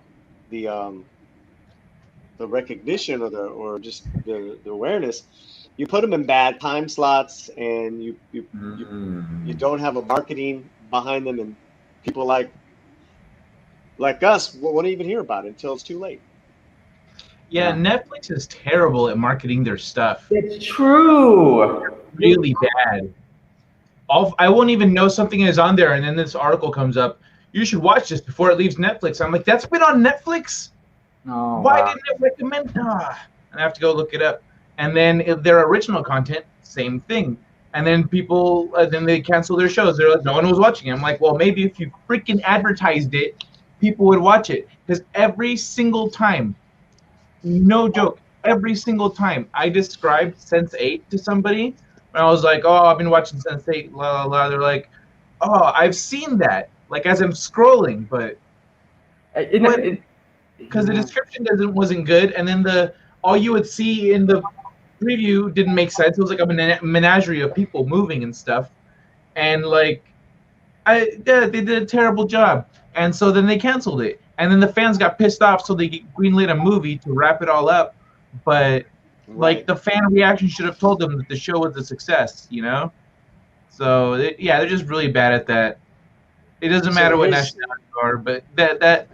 the recognition or just the awareness. You put them in bad time slots, and you don't have a marketing behind them, and people like us won't even hear about it until it's too late. Yeah, Netflix is terrible at marketing their stuff. It's true. Really bad. I won't even know something is on there, and then this article comes up. You should watch this before it leaves Netflix. I'm like, that's been on Netflix? Oh, Why wow. didn't it recommend? And I have to go look it up. And then if their original content, same thing. And then people, then they cancel their shows. They're like, no one was watching it. I'm like, well, maybe if you freaking advertised it, people would watch it. Because every single time, no joke, every single time I described Sense8 to somebody, and I was like, oh, I've been watching Sense8, la la la. They're like, oh, I've seen that, like as I'm scrolling, but because the description wasn't good, and then all you would see in the preview didn't make sense. It was like a menagerie of people moving and stuff, and like, they did a terrible job, and so then they canceled it, and then the fans got pissed off, so they greenlit a movie to wrap it all up, but like the fan reaction should have told them that the show was a success, So they're just really bad at that. It doesn't matter what nationality you are, but that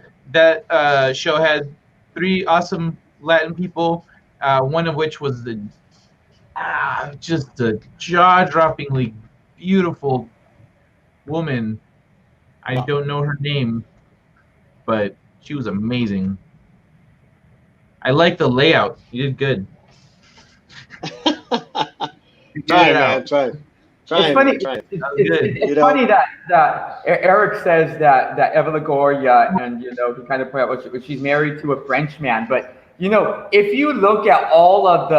show had 3 awesome Latin people, one of which was just a jaw-droppingly beautiful woman. I don't know her name, but she was amazing. I like the layout. You did good. Try, man. Try. It's funny. It's funny that Eric says that Eva Longoria, and he kind of pointed out she's married to a Frenchman, but if you look at all of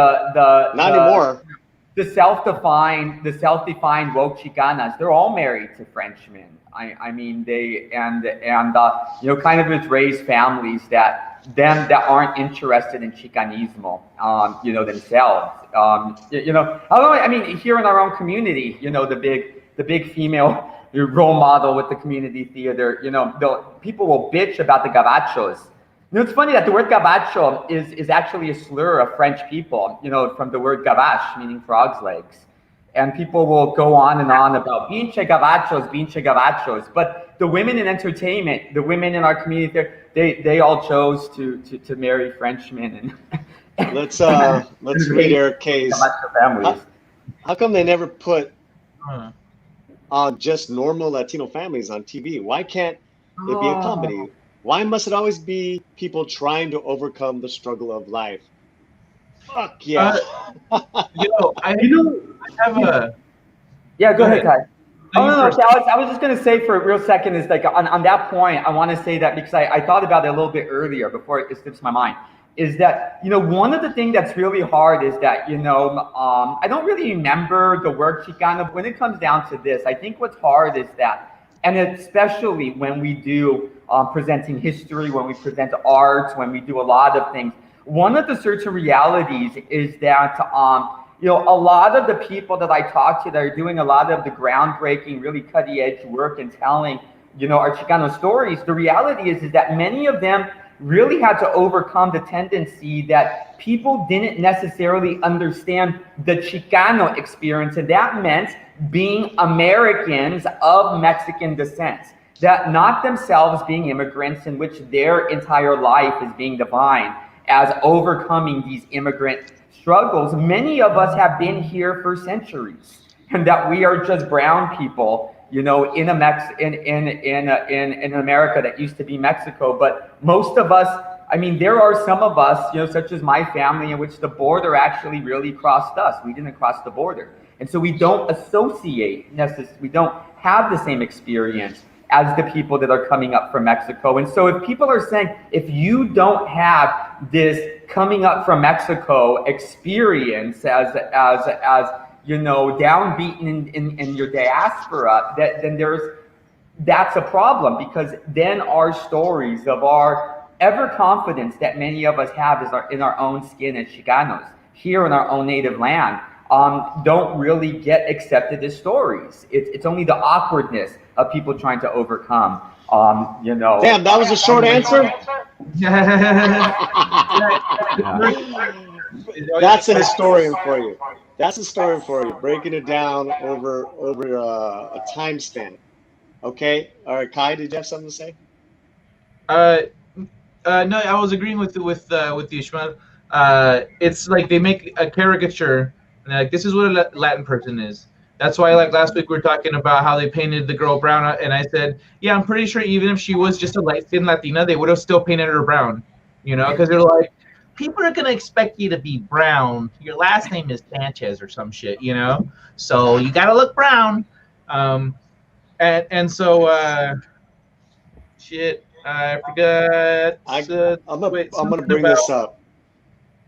the self-defined woke Chicanas, they're all married to Frenchmen. I mean, they and kind of it's raised families that aren't interested in Chicanismo, themselves. I mean, here in our own community, the big female role model with the community theater, people will bitch about the gabachos. It's funny that the word gabacho is actually a slur of French people, from the word gabache, meaning frog's legs. And people will go on and on about pinche gabachos. But the women in entertainment, the women in our community, they all chose to marry Frenchmen. And let's read Eric K's. How come they never put just normal Latino families on TV? Why can't it be a comedy? Why must it always be people trying to overcome the struggle of life? Fuck yeah. I have a... Yeah, go ahead, Kai. No. I was just going to say for a real second is like on that point, I want to say that because I thought about it a little bit earlier before it slips my mind, is that, one of the things that's really hard is that, I don't really remember the word Chicano. When it comes down to this, I think what's hard is that, and especially when we do presenting history, when we present art, when we do a lot of things, one of the certain realities is that, a lot of the people that I talk to that are doing a lot of the groundbreaking, really cutting edge work and telling, our Chicano stories, the reality is that many of them really had to overcome the tendency that people didn't necessarily understand the Chicano experience. And that meant being Americans of Mexican descent, that not themselves being immigrants in which their entire life is being defined as overcoming these immigrant struggles. Many of us have been here for centuries, and that we are just brown people, in America that used to be Mexico. But most of us, I mean, there are some of us, such as my family, in which the border actually really crossed us. We didn't cross the border, and so we don't associate we don't have the same experience as the people that are coming up from Mexico. And so if people are saying, if you don't have this coming up from Mexico experience as downbeaten in your diaspora, then that's a problem, because then our stories of our ever confidence that many of us have in our own skin as Chicanos here in our own native land don't really get accepted as stories. It's only the awkwardness of people trying to overcome. Damn, that was a short answer. That's a historian for you. That's a historian for you. Breaking it down over a time span. Okay. All right, Kai, did you have something to say? No, I was agreeing with Ishmael. It's like they make a caricature, and they're like, this is what a Latin person is. That's why, like last week, we were talking about how they painted the girl brown, and I said, yeah, I'm pretty sure even if she was just a light-skinned Latina, they would have still painted her brown, because they're like, people are gonna expect you to be brown. Your last name is Sanchez or some shit, so you gotta look brown. And so shit. I forgot. I'm gonna bring this up.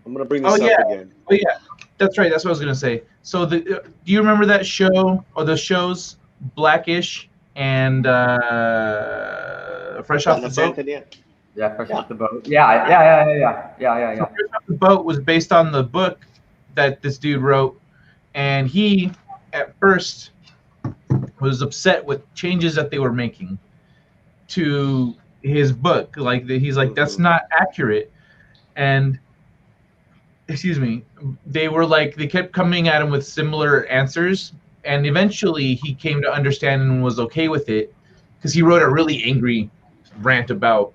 I'm gonna bring this up again. Oh yeah, that's right. That's what I was gonna say. So do you remember that show or the shows Blackish and Fresh Off the Boat? Yeah, Fresh Off the Boat. Yeah. So Fresh Off the Boat was based on the book that this dude wrote, and he at first was upset with changes that they were making to his book. Like he's like, that's not accurate. And excuse me, they kept coming at him with similar answers, and eventually he came to understand and was okay with it, because he wrote a really angry rant about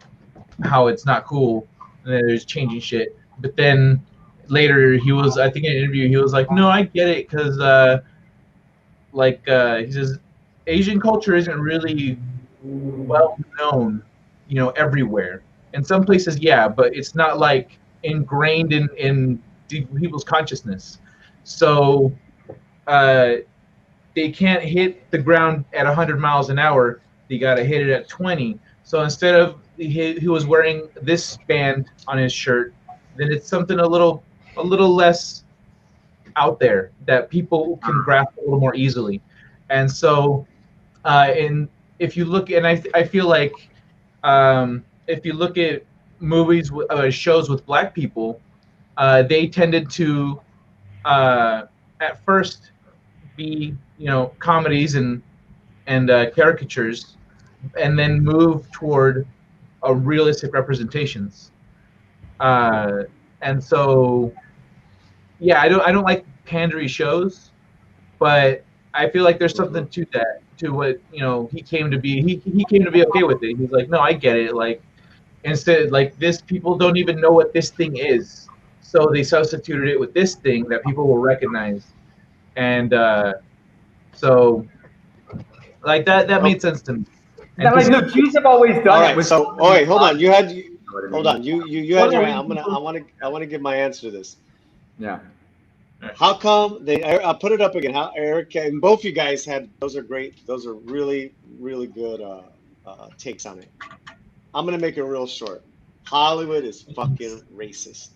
how it's not cool and that there's changing shit. But then later I think in an interview, he was like, no, I get it, because he says Asian culture isn't really well known, everywhere. In some places, yeah, but it's not like ingrained in people's consciousness. So they can't hit the ground at 100 miles an hour. They got to hit it at 20. So instead of he was wearing this band on his shirt, then it's something a little less out there that people can grasp a little more easily. And so if you look, and I feel like if you look at movies, shows with black people, they tended to at first be comedies and caricatures, and then move toward a realistic representations. And so, yeah, I don't like pandery shows, but I feel like there's something to that, to what he came to be. He came to be okay with it. He's like, no, I get it. Like, instead, like, this, people don't even know what this thing is, so they substituted it with this thing that people will recognize. And so, like, that made sense to me. And the Jews have always done it. All right, so wait, hold on. You had your hand. I want to give my answer to this. Yeah. How come I'll put it up again. How Eric and both you guys had, those are great. Those are really, really good takes on it. I'm gonna make it real short. Hollywood is fucking racist.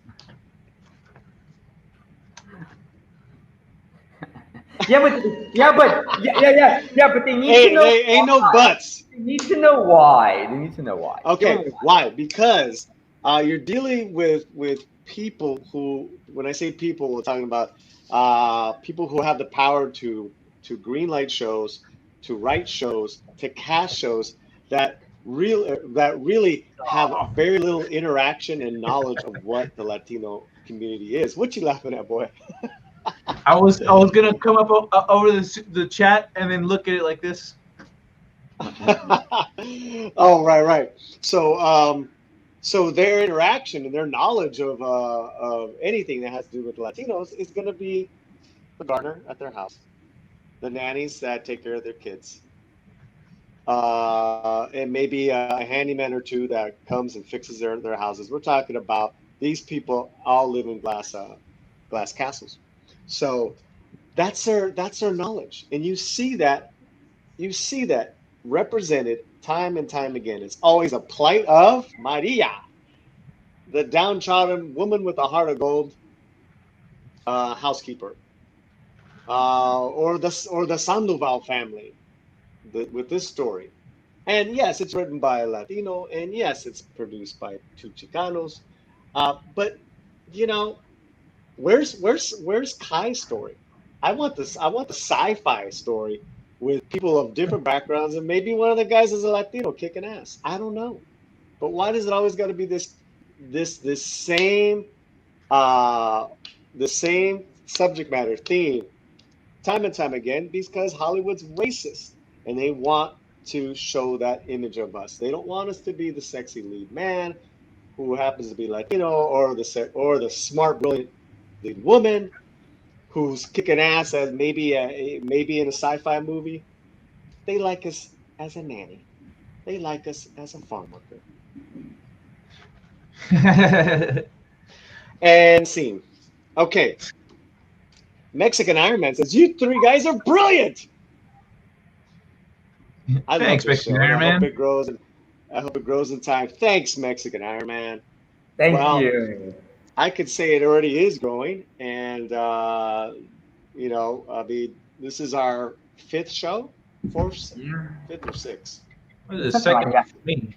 But they need to know. Ain't no buts. They need to know why. Okay, why? Because you're dealing with people who, when I say people, we're talking about people who have the power to greenlight shows, to write shows, to cast shows that really have very little interaction and knowledge of what the Latino community is. What you laughing at, boy? I was gonna come up over the chat and then look at it like this. Oh, right. So their interaction and their knowledge of anything that has to do with Latinos is going to be the gardener at their house, the nannies that take care of their kids, and maybe a handyman or two that comes and fixes their houses. We're talking about these people all live in glass castles. So that's their knowledge, and you see that represented time and time again. It's always a plight of Maria, the downtrodden woman with a heart of gold, housekeeper. or the Sandoval family with this story. And yes, it's written by a Latino, and yes, it's produced by two Chicanos. But you know, where's Kai's story? I want this. I want the sci-fi story with people of different backgrounds, and maybe one of the guys is a Latino kicking ass. I don't know. But why does it always got to be this same uh the same subject matter theme time and time again? Because Hollywood's racist and they want to show that image of us. They don't want us to be the sexy lead man who happens to be Latino, or the smart, brilliant lead woman who's kicking ass as maybe in a sci-fi movie. They like us as a nanny. They like us as a farm worker. And scene. Okay. Mexican Iron Man says, "You three guys are brilliant." I Thanks, love this show. Mexican Iron I hope Man. it grows, and I hope it grows in time. Thanks, Mexican Iron Man. Thank Well, you. I could say it already is growing, and I mean, this is our fifth show, fifth or sixth What is the Something second like one for me?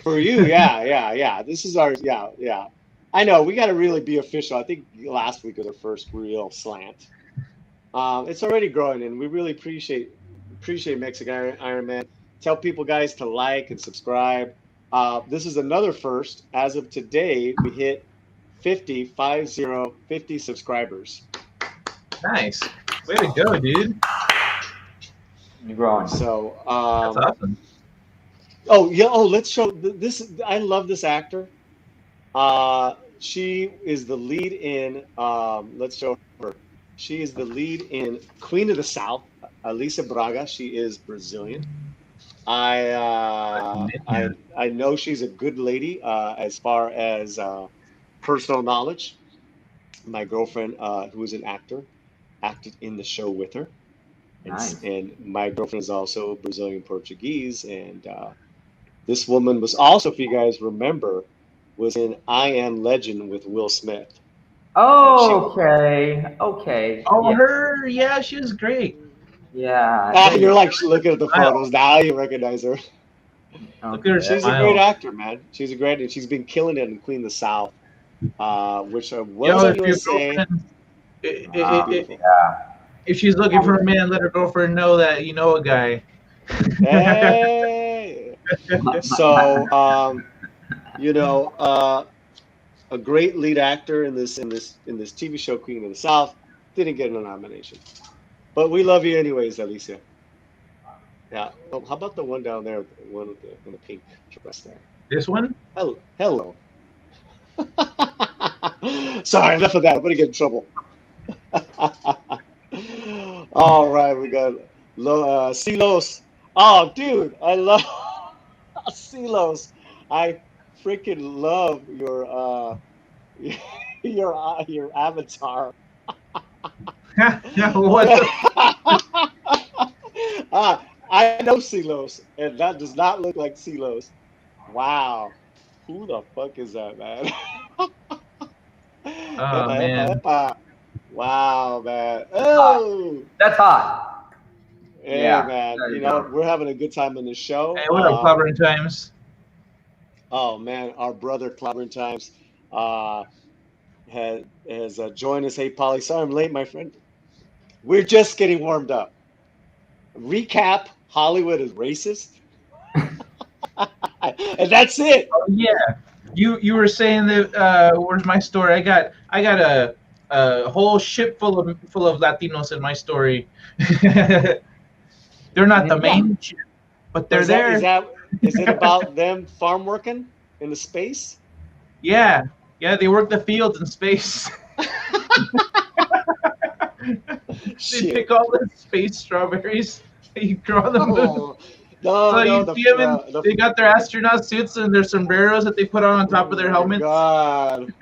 for you. Yeah. This is our yeah. I know we got to really be official. I think last week was our first real slant. It's already growing, and we really appreciate Mexican Iron Man. Tell people, guys, to like and subscribe. This is another first. As of today, we hit 50 subscribers. Nice. Way to go, dude. You're growing. So, That's awesome. oh yeah, let's show this. I love this actor. She is the lead in. Let's show her. She is the lead in Queen of the South, Alicia Braga. She is Brazilian. I know she's a good lady as far as personal knowledge. My girlfriend, who is an actor, acted in the show with her, Nice. and my girlfriend is also Brazilian Portuguese, and this woman was also, if you guys remember, was in I Am Legend with Will Smith. Oh, okay. Oh, Yeah. her. Yeah, she was great. Yeah. You're like looking at the Smile. photos now. You recognize her. Look at her She's a smile. great actor, man. She's a great, and she's been killing it in Queen of the South, which was Yo, on if your USA. girlfriend, Beautiful. if she's looking for a man, let her girlfriend know that you know a guy. Hey. So, a great lead actor in this TV show, Queen of the South, didn't get a nomination, but we love you anyways, Alicia. Yeah. Oh, how about the one down there, the one with the pink dress there? This one? Hello. Sorry, enough of that. I'm gonna get in trouble. All right, we got Silos. Oh, dude, I love Silos. I freaking love your your avatar. What? I know Silos, and that does not look like Silos. Wow, who the fuck is that, man? Oh, man. Epa. Wow, man. Oh, That's hot. hey, Yeah. man. There you We're having a good time in the show. Hey, what up, Clobbering Times? Oh man, our brother Clobbering Times has joined us. Hey, Paulie, sorry I'm late, my friend. We're just getting warmed up. Recap: Hollywood is racist, and that's it. Oh, yeah. You were saying that. Where's my story? I got a whole ship full of Latinos in my story. They're not the main ship, but they're there. Is it about them farm working in the space? Yeah, they work the fields in space. They Shit. pick all the space strawberries. You grow on the moon. Oh, So no, you see them, they got their astronaut suits and their sombreros that they put on top of their helmets. God.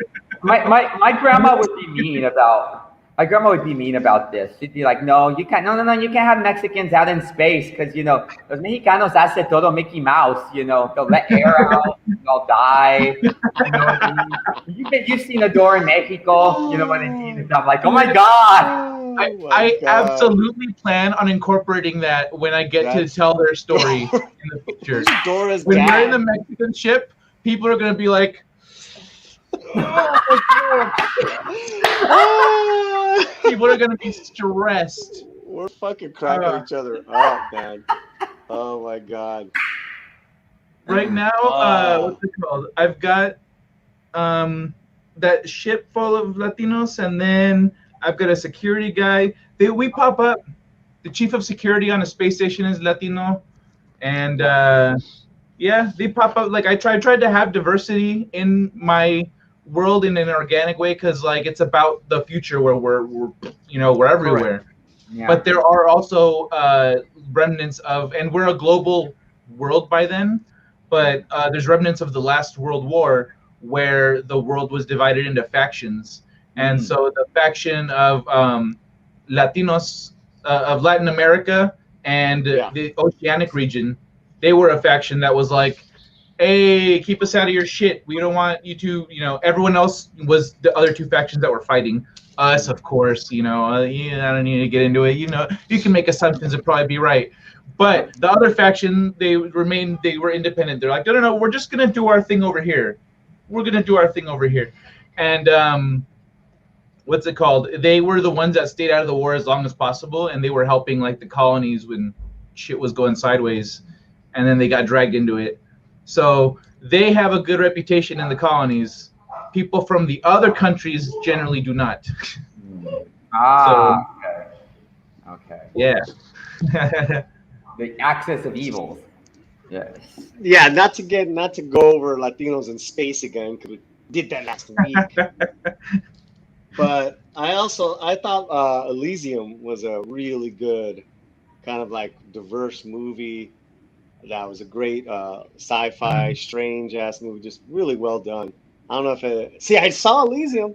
My grandma would be mean about My grandma would be mean about this. She'd be like, "No, you can't. No, you can't have Mexicans out in space because los Mexicanos hace todo Mickey Mouse. They'll let air out, they'll die. You know what I mean? You've seen a door in Mexico. You know what I mean? And I'm like, oh my god. I absolutely plan on incorporating that when I get to tell their story in the future. Dora's when dad. we're in the Mexican ship, people are gonna be like, people are gonna be stressed. We're fucking cracking each other up, man. Oh my god. Right now, what's it called? I've got that ship full of Latinos, and then I've got a security guy. We pop up. The chief of security on a space station is Latino, and yeah, they pop up. Like I tried to have diversity in my world in an organic way because like it's about the future where we're everywhere. Yeah. But there are also remnants of, and we're a global world by then. But there's remnants of the last World War where the world was divided into factions. And so the faction of Latinos of Latin America and the Oceanic region, they were a faction that was like, hey, keep us out of your shit. We don't want you to, everyone else was the other two factions that were fighting us, of course, I don't need to get into it. You can make assumptions and probably be right. But the other faction, they were independent. They're like, no, we're just going to do our thing over here. We're going to do our thing over here. And what's it called? They were the ones that stayed out of the war as long as possible, and they were helping like the colonies when shit was going sideways, and then they got dragged into it. So they have a good reputation in the colonies. People from the other countries generally do not. Okay. Yeah. The axis of evils. Yes. Yeah, not to go over Latinos in space again because we did that last week. But I thought Elysium was a really good kind of like diverse movie. That was a great sci-fi, strange ass movie, just really well done. I don't know if I saw Elysium.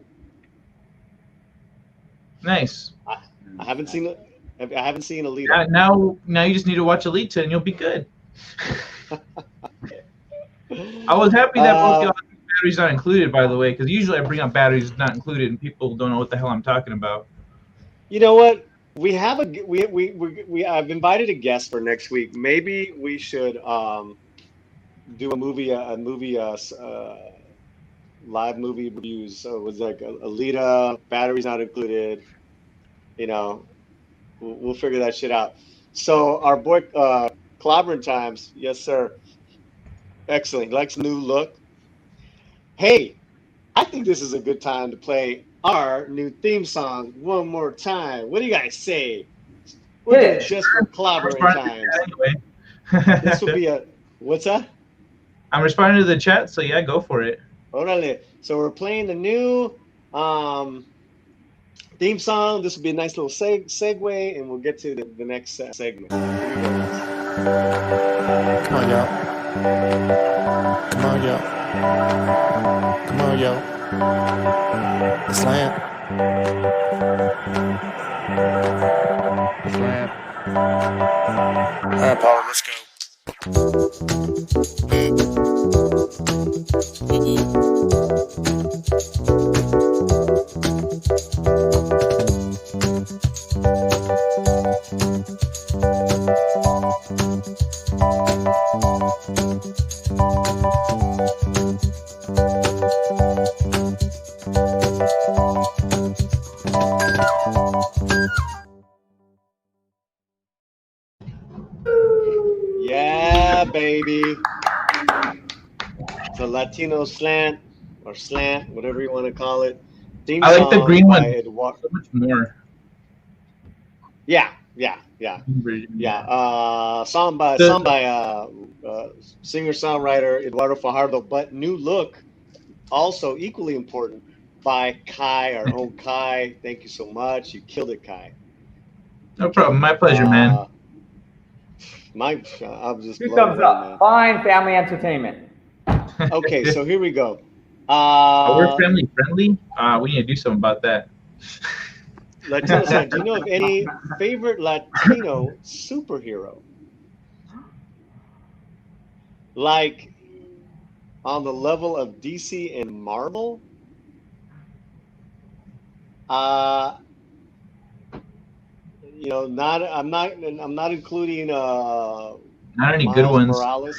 Nice. I haven't seen it. I haven't seen Alita. Now you just need to watch Alita and you'll be good. I was happy that both the batteries not included, by the way, because usually I bring up batteries not included and people don't know what the hell I'm talking about. You know what? We have I've invited a guest for next week. Maybe we should do a movie live movie reviews. So it was like Alita, batteries not included. We'll figure that shit out. So our boy Clobbering Times, yes sir. Excellent. He likes new look. Hey, I think this is a good time to play our new theme song one more time. What do you guys say? We'll do it just for Clobbering Times. Anyway. This will be what's that? I'm responding to the chat, so yeah, go for it. Orale. So we're playing the new theme song. This will be a nice little segue, and we'll get to the next segment. Come on, y'all. Come on, y'all. Come on, y'all. The Slant. The Slant. All right, Paulie, let's go. Yeah, baby. It's a Latino slant or slant, whatever you want to call it. Theme I like the green one so much more. Yeah. Song by singer-songwriter Eduardo Fajardo, but new look, also equally important, by Kai, our own Kai. Thank you so much. You killed it, Kai. No problem. My pleasure, man. I'm just 2 thumbs up. Man. Fine family entertainment. Okay, so here we go. We're family friendly. We need to do something about that. Latino Slant, do you know of any favorite Latino superhero? Like on the level of DC and Marvel? Uh, not I'm not including Not any good Miles ones. Morales.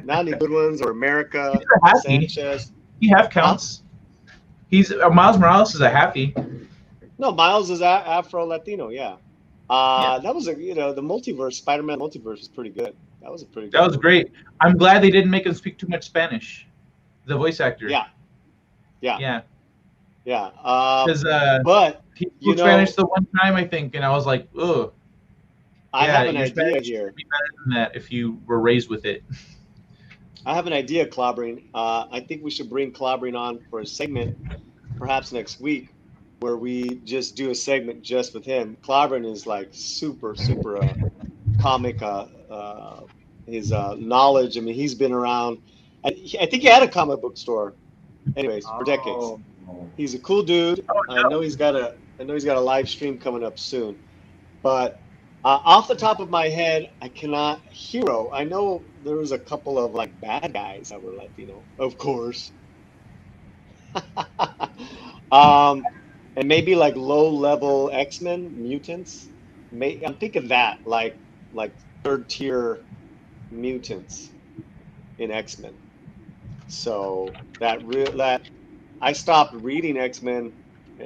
Not any good ones or He's America a happy. Sanchez. He half Huh? counts. He's Miles Morales is a happy. No, Miles is Afro Latino. Yeah. Yeah, That was the multiverse, Spider-Man multiverse was pretty good. That was a pretty that good was movie. great. I'm glad they didn't make him speak too much Spanish. The voice actor. Yeah, yeah, Yeah, yeah. because But he you spoke Spanish know, the one time I think, and I was like, oh, I yeah, have an your idea Spanish here. should be better than that if you were raised with it. I have an idea, Clobbering. I think we should bring Clobbering on for a segment, perhaps next week, where we just do a segment just with him. Clobbering is like super, super comic. His knowledge. I mean, he's been around. I think he had a comic book store, anyways, for decades. Oh. He's a cool dude. Oh I know he's got a live stream coming up soon. But off the top of my head, I cannot hero. I know there was a couple of like bad guys that were Latino, of course. um, and maybe like low level X-Men mutants. I'm thinking that like third tier mutants in X-Men. So that I stopped reading X-Men, and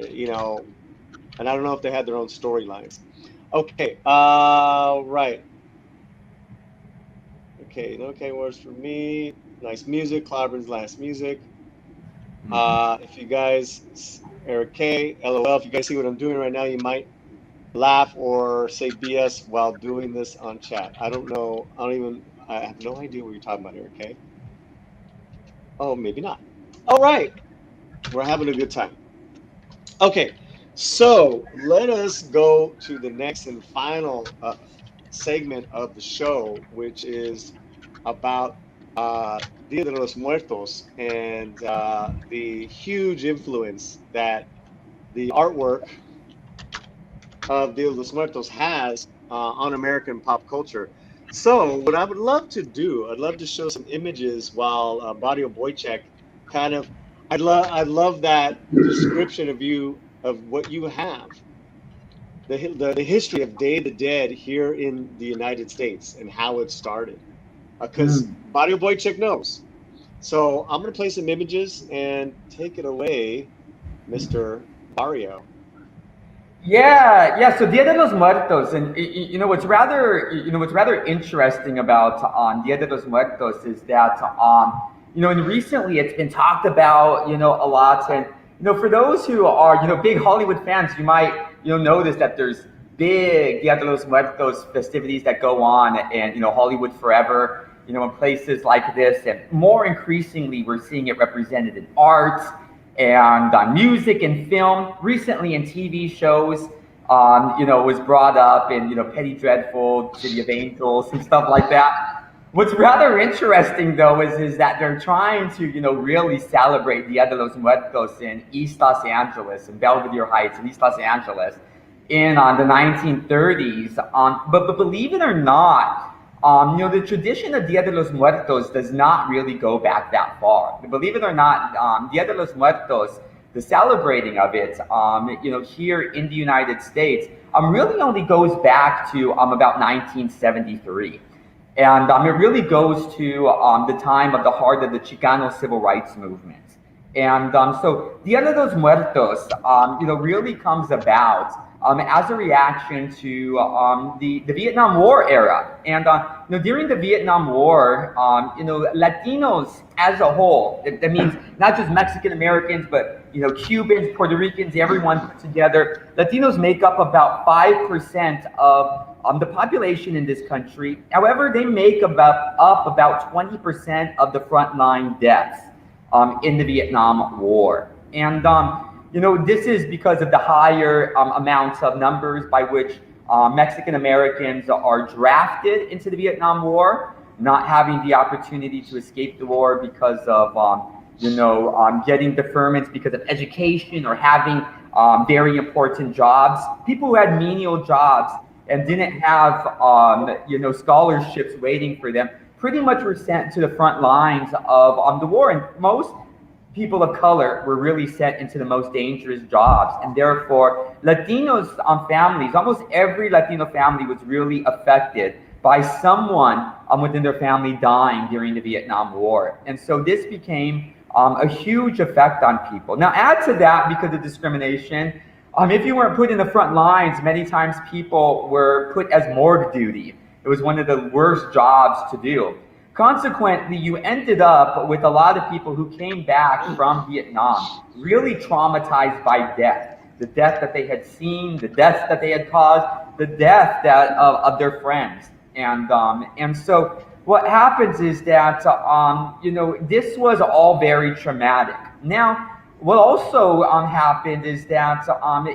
I don't know if they had their own storylines. Okay, right. Okay, no okay words for me. Nice music, Clobber's last music. If you guys, Eric K, LOL, if you guys see what I'm doing right now, you might laugh or say BS while doing this on chat. I don't know. I have no idea what you're talking about, Eric K. Oh, maybe not. All right. We're having a good time. Okay, so let us go to the next and final segment of the show, which is about Dia de los Muertos and the huge influence that the artwork of Dia de los Muertos has on American pop culture. So what I would love to do, I'd love to show some images while Barrio Boychik kind of, I love that description of what you have, the history of Day of the Dead here in the United States and how it started. Because Barrio Boychik knows. So I'm going to play some images and take it away, Mr. Barrio. Yeah. So Dia de los Muertos, and what's rather interesting about Dia de los Muertos is that and recently it's been talked about a lot, and for those who are big Hollywood fans, you might notice that there's big Dia de los Muertos festivities that go on, and Hollywood Forever, in places like this, and more increasingly we're seeing it represented in art and music and film. Recently in TV shows, was brought up in Penny Dreadful, City of Angels, and stuff like that. What's rather interesting though is that they're trying to really celebrate Dia de los Muertos in East Los Angeles, in Belvedere Heights in East Los Angeles, in the 1930s. But believe it or not, the tradition of Dia de los Muertos does not really go back that far. Believe it or not, Dia de los Muertos, the celebrating of it, here in the United States, really only goes back to about 1973. And it really goes to the time of the heart of the Chicano civil rights movement. And so Dia de los Muertos, really comes about as a reaction to the Vietnam War era. And during the Vietnam War, Latinos as a whole, that means not just Mexican Americans, but Cubans, Puerto Ricans, everyone put together. Latinos make up about 5% of the population in this country. However, they make about 20% of the frontline deaths in the Vietnam War. And this is because of the higher amounts of numbers by which Mexican Americans are drafted into the Vietnam War, not having the opportunity to escape the war because of getting deferments because of education or having very important jobs. People who had menial jobs and didn't have, scholarships waiting for them pretty much were sent to the front lines of the war. And most people of color were really sent into the most dangerous jobs. And therefore, Latinos families, almost every Latino family was really affected by someone within their family dying during the Vietnam War. And so this became a huge effect on people. Now add to that, because of discrimination, if you weren't put in the front lines, many times people were put as morgue duty. It was one of the worst jobs to do. Consequently, you ended up with a lot of people who came back from Vietnam really traumatized by death. The death that they had seen, the deaths that they had caused, the death of their friends. And so what happens is that, this was all very traumatic. Now, what also happened is that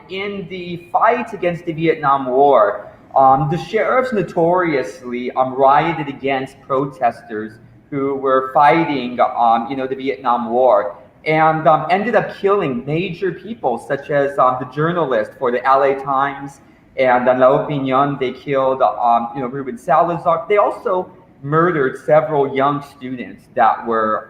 in the fight against the Vietnam War, the sheriffs notoriously rioted against protesters who were fighting, the Vietnam War, and ended up killing major people such as the journalist for the LA Times and La Opinion. They killed, Ruben Salazar. They also murdered several young students that were,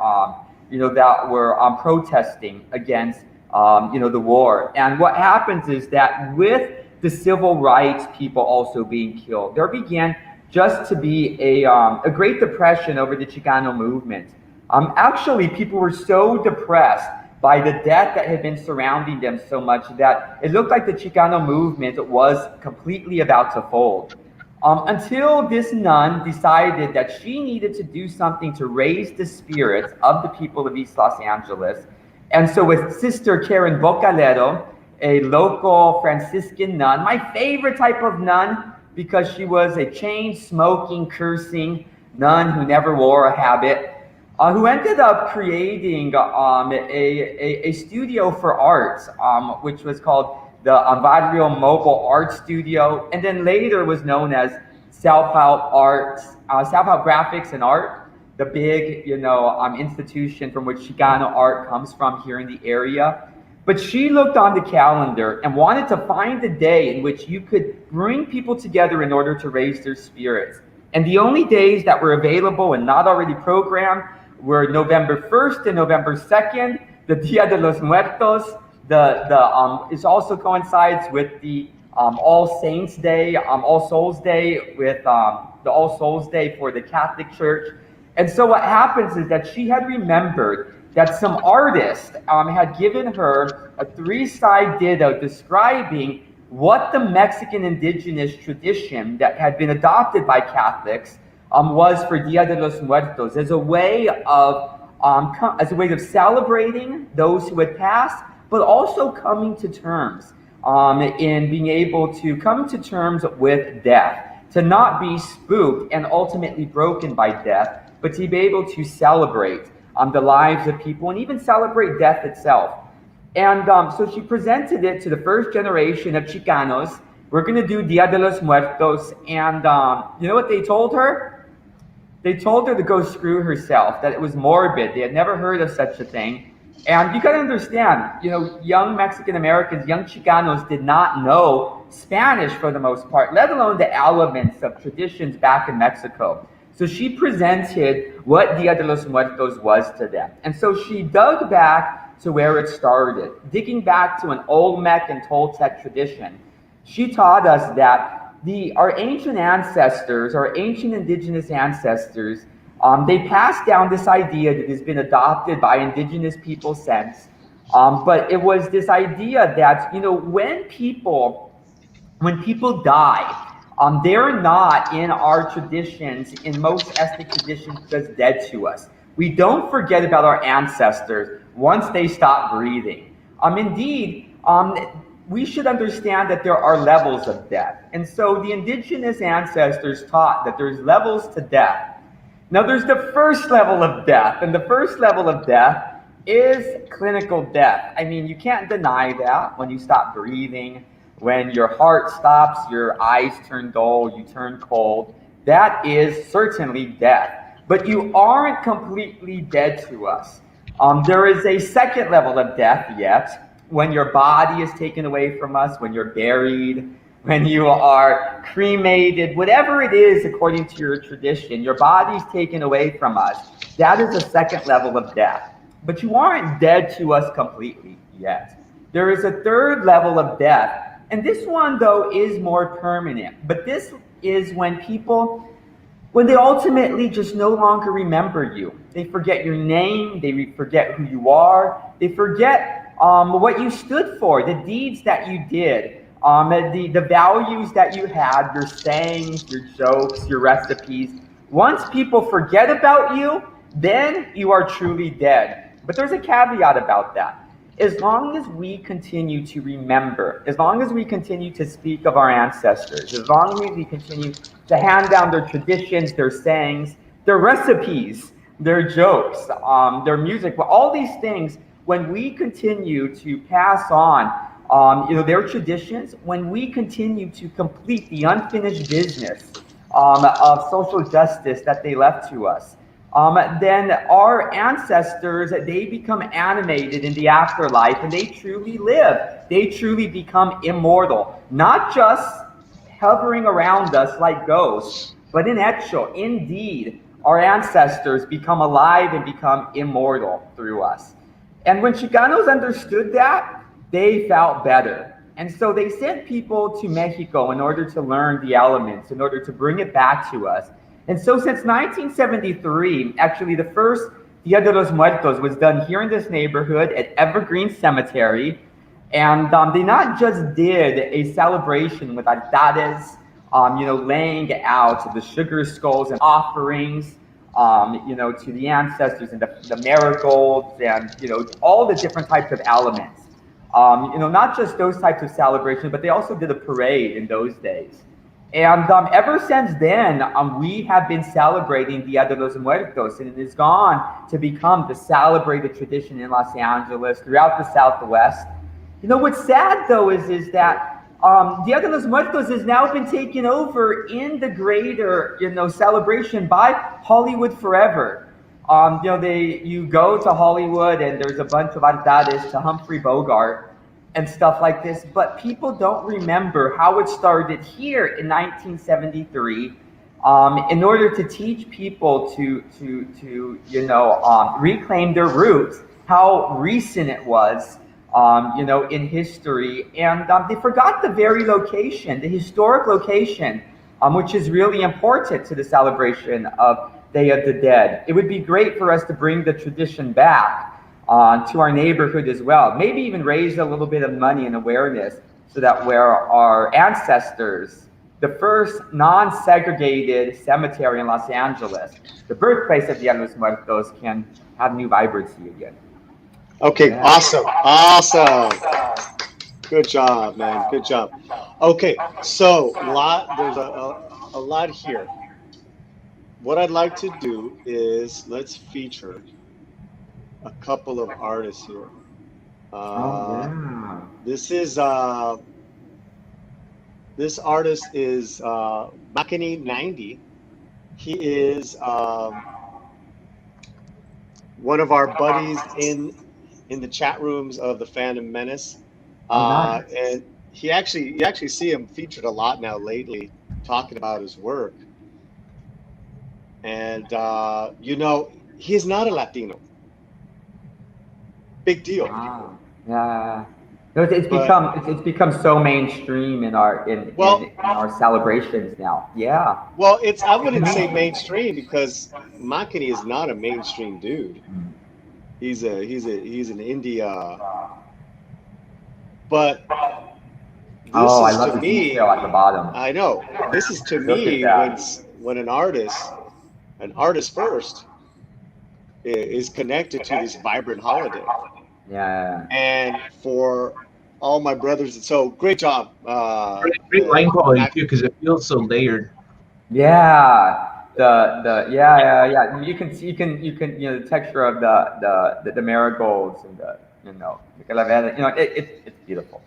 protesting against, the war. And what happens is that with the civil rights people also being killed, there began just to be a Great Depression over the Chicano movement. Actually, people were so depressed by the death that had been surrounding them so much that it looked like the Chicano movement was completely about to fold. Until this nun decided that she needed to do something to raise the spirits of the people of East Los Angeles. And so with Sister Karen Bocalero, a local Franciscan nun, my favorite type of nun, because she was a chain-smoking, cursing nun who never wore a habit, who ended up creating a studio for arts, which was called the Barrio Mobile Art Studio, and then later was known as Self-Help Arts, Self-Help Graphics and Art, the big, institution from which Chicano art comes from here in the area. But she looked on the calendar and wanted to find a day in which you could bring people together in order to raise their spirits. And the only days that were available and not already programmed were November 1st and November 2nd, the Dia de los Muertos. It also coincides with the All Saints Day, All Souls Day, with the All Souls Day for the Catholic Church. And so what happens is that she had remembered that some artist had given her a 3-side ditto describing what the Mexican indigenous tradition that had been adopted by Catholics was for Dia de los Muertos as a way of celebrating those who had passed, but also coming to terms in being able to come to terms with death, to not be spooked and ultimately broken by death, but to be able to celebrate the lives of people and even celebrate death itself. And so she presented it to the first generation of Chicanos. We're going to do Dia de los Muertos. And you know what they told her? They told her to go screw herself, that it was morbid. They had never heard of such a thing. And you got to understand, young Mexican Americans, young Chicanos did not know Spanish for the most part, let alone the elements of traditions back in Mexico. So she presented what Dia de los Muertos was to them. And so she dug back to where it started, digging back to an Olmec and Toltec tradition. She taught us that our ancient ancestors, our ancient indigenous ancestors, they passed down this idea that has been adopted by indigenous people since. But it was this idea that, when people die, they're not in our traditions, in most ethnic traditions, just dead to us. We don't forget about our ancestors once they stop breathing. Indeed, we should understand that there are levels of death. And so the indigenous ancestors taught that there's levels to death. Now there's the first level of death, and the first level of death is clinical death. I mean, you can't deny that when you stop breathing, when your heart stops, your eyes turn dull, you turn cold. That is certainly death. But you aren't completely dead to us. There is a second level of death yet, when your body is taken away from us, when you're buried, when you are cremated, whatever it is according to your tradition, your body's taken away from us. That is a second level of death. But you aren't dead to us completely yet. There is a third level of death. And this one, though, is more permanent. But this is when they ultimately just no longer remember you. They forget your name. They forget who you are. They forget what you stood for, the deeds that you did, the values that you had, your sayings, your jokes, your recipes. Once people forget about you, then you are truly dead. But there's a caveat about that. As long as we continue to remember, as long as we continue to speak of our ancestors, as long as we continue to hand down their traditions, their sayings, their recipes, their jokes, their music, all these things, when we continue to pass on their traditions, when we continue to complete the unfinished business of social justice that they left to us, then our ancestors, they become animated in the afterlife, and they truly live. They truly become immortal, not just hovering around us like ghosts, but in actual, indeed, our ancestors become alive and become immortal through us. And when Chicanos understood that, they felt better. And so they sent people to Mexico in order to learn the elements, in order to bring it back to us. And so since 1973, actually the first Dia de los Muertos was done here in this neighborhood at Evergreen Cemetery. And they not just did a celebration with altares, laying out the sugar skulls and offerings, to the ancestors, and the marigolds, and, all the different types of elements. Not just those types of celebrations, but they also did a parade in those days. And ever since then, we have been celebrating Dia de los Muertos, and it has gone to become the celebrated tradition in Los Angeles, throughout the Southwest. What's sad, though, is that Dia de los Muertos has now been taken over in the greater, celebration by Hollywood Forever. You go to Hollywood, and there's a bunch of altares to Humphrey Bogart and stuff like this, but people don't remember how it started here in 1973, in order to teach people to reclaim their roots, how recent it was, in history, and they forgot the very location, the historic location, which is really important to the celebration of Day of the Dead. It would be great for us to bring the tradition back to our neighborhood as well. Maybe even raise a little bit of money and awareness, so that where our ancestors, the first non-segregated cemetery in Los Angeles, the birthplace of Dia de los Muertos, can have new vibrancy again. Okay, yeah. Awesome. Good job, man. Good job. Okay, so there's a lot here. What I'd like to do is let's feature a couple of artists here. This artist is Makini 90. He is one of our buddies in the chat rooms of the Phantom Menace. Nice. And you actually see him featured a lot now lately, talking about his work. And he's not a Latino. Big deal. Wow. Yeah. It's become so mainstream in our celebrations now. Yeah. Well, I wouldn't say mainstream, because Makini is not a mainstream dude. He's an indie. But this I is love to the me. detail at the bottom. I know. This is to me when an artist first is connected to this vibrant holiday. Yeah. And for all my brothers, so great job. Great line quality too, because it feels so layered. Yeah. You can the texture of the marigolds and it's beautiful.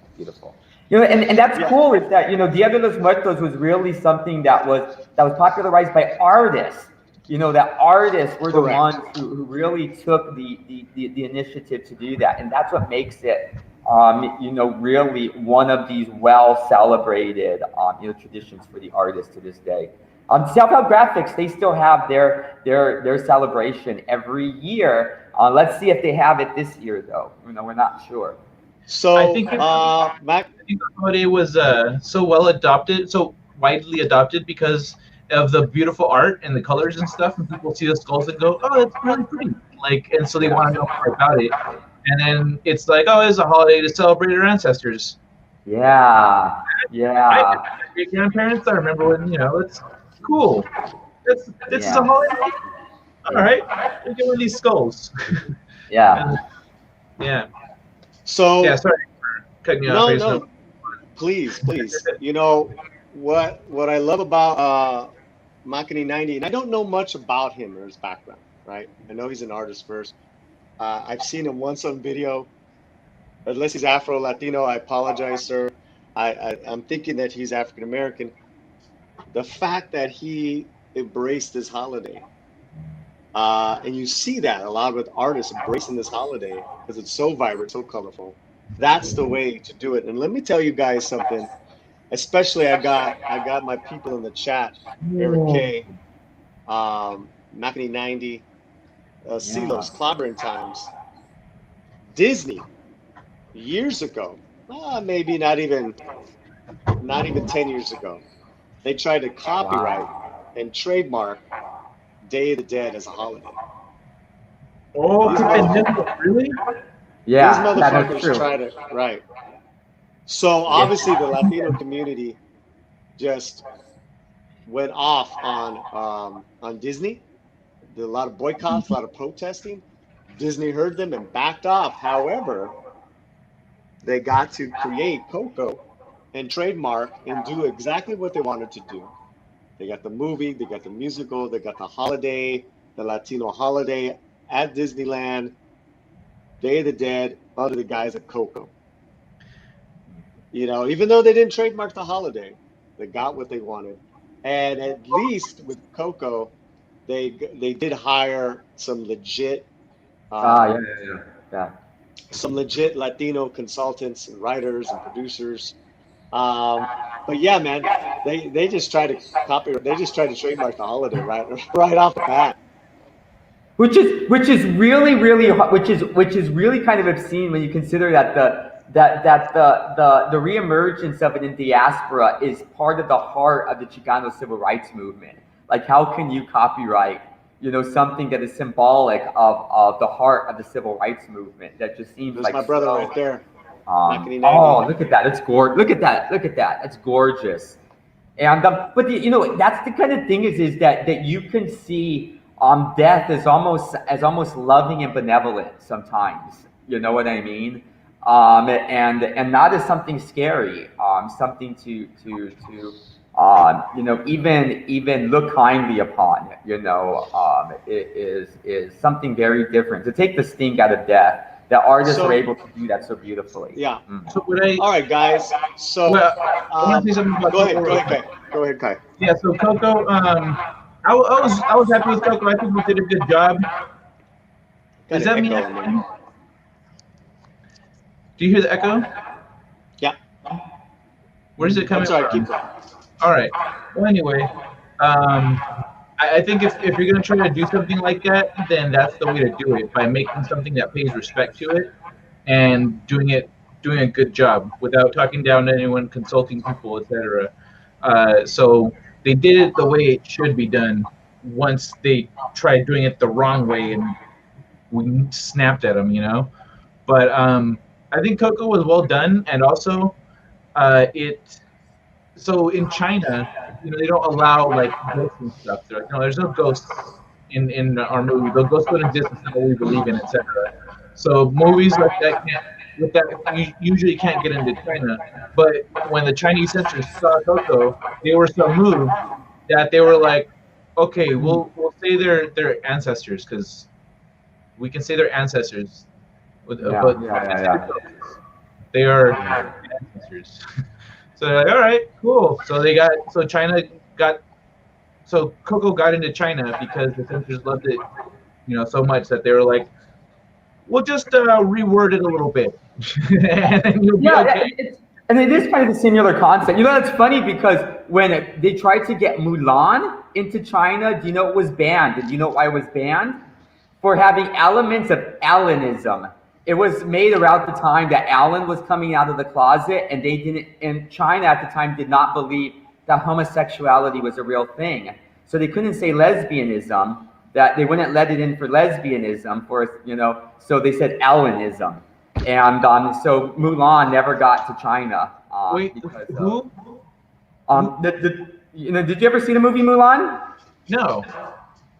And that's cool, is that Dia de los Muertos was really something that was popularized by artists. That artists were the ones who really took the initiative to do that, and that's what makes it really one of these well celebrated, traditions for the artists to this day. Self-help graphics, they still have their celebration every year. Let's see if they have it this year, though. We're not sure. So, I think Mac, I think the holiday was so well adopted, so widely adopted because of the beautiful art and the colors and stuff, and people see the skulls and go, "Oh, that's really pretty!" Like, and so they want to know more about it. And then it's like, "Oh, it's a holiday to celebrate our ancestors." Yeah, yeah, My great grandparents, I remember when it's cool. This is a yeah, holiday. All yeah, right, we're doing these skulls. yeah. Yeah, yeah. so Sorry for cutting you off. no, I just know. no, please, please. What I love about Makini 90, and I don't know much about him or his background, right? I know he's an artist first. I've seen him once on video. Unless he's Afro Latino, I apologize, sir. I'm thinking that he's African American. The fact that he embraced this holiday, and you see that a lot with artists embracing this holiday because it's so vibrant, so colorful. That's the way to do it. And let me tell you guys something. Especially, I got my people in the chat. Eric Oh, K, Makini 90, Yeah. CeeLo's Clobbering Times, Disney years ago, maybe not even 10 years ago, they tried to copyright Wow. and trademark Day of the Dead as a holiday. oh, These Wow. really? these Yeah, that is motherfuckers true. try to right. So Yeah. obviously the Latino community just went off on Disney. Did a lot of boycotts, a lot of protesting. Disney heard them and backed off. However, they got to create Coco and trademark and do exactly what they wanted to do. They got the movie, they got the musical, they got the holiday, the Latino holiday at Disneyland, Day of the Dead, under the guise of Coco. Even though they didn't trademark the holiday, they got what they wanted. And at least with Coco, they did hire Yeah, um, yeah, yeah, yeah. some legit Latino consultants and writers and producers. Um, but yeah, man, they just try to they just try to trademark the holiday right off the bat. Which is really which is really kind of obscene when you consider that the reemergence of it in diaspora is part of the heart of the Chicano civil rights movement. Like, how can you copyright something that is symbolic of the heart of the civil rights movement? That just seems There's like my brother right so. there, Makini 90. Oh, look at that! It's gorgeous. Look at that! That's gorgeous. And but that's the kind of thing is that you can see death as almost loving and benevolent sometimes. You know what I mean? And not as something scary. Something to even look kindly upon. It is something very different. To take the sting out of death, the artists are So able to do that so beautifully. yeah. So would I? All right, guys. So Well, I want to say something about go Coco ahead, real quick. Kai. Go ahead, Kai. Yeah. So Coco, I was happy with Coco. I think we did a good job. Got Is an that me echo in there. echoing? Do you hear the echo? Yeah. Where's it I'm coming sorry. from? Keep going. All right. Well, anyway, I think if you're gonna try to do something like that, then that's the way to do it, by making something that pays respect to it and doing a good job without talking down to anyone, consulting people, etc. So they did it the way it should be done. Once they tried doing it the wrong way, and we snapped at them. But I think Coco was well done, and also it. So in China, they don't allow like ghosts and stuff. They're like, no, there's no ghosts in our movie. The ghosts don't exist. It's not what we believe in, etc. So movies like that usually can't get into China. But when the Chinese censors saw Coco, they were so moved that they were like, okay, we'll say their ancestors, because we can say their ancestors, but they are ancestors. So they're like, all right, cool. So Coco got into China because the censors loved it, so much that they were like, we'll just reword it a little bit, and then you'll be Yeah, okay. and it is kind of a similar concept. You know, that's funny because when they tried to get Mulan into China, do you know it was banned? And do you know why it was banned? For having elements of Alanism. It was made around the time that Alan was coming out of the closet, and they didn't, and China at the time did not believe that homosexuality was a real thing. So they couldn't say lesbianism, that they wouldn't let it in for lesbianism, for, you know, so they said Alanism. And so Mulan never got to China Wait, because who? you know, did you ever see the movie Mulan? No.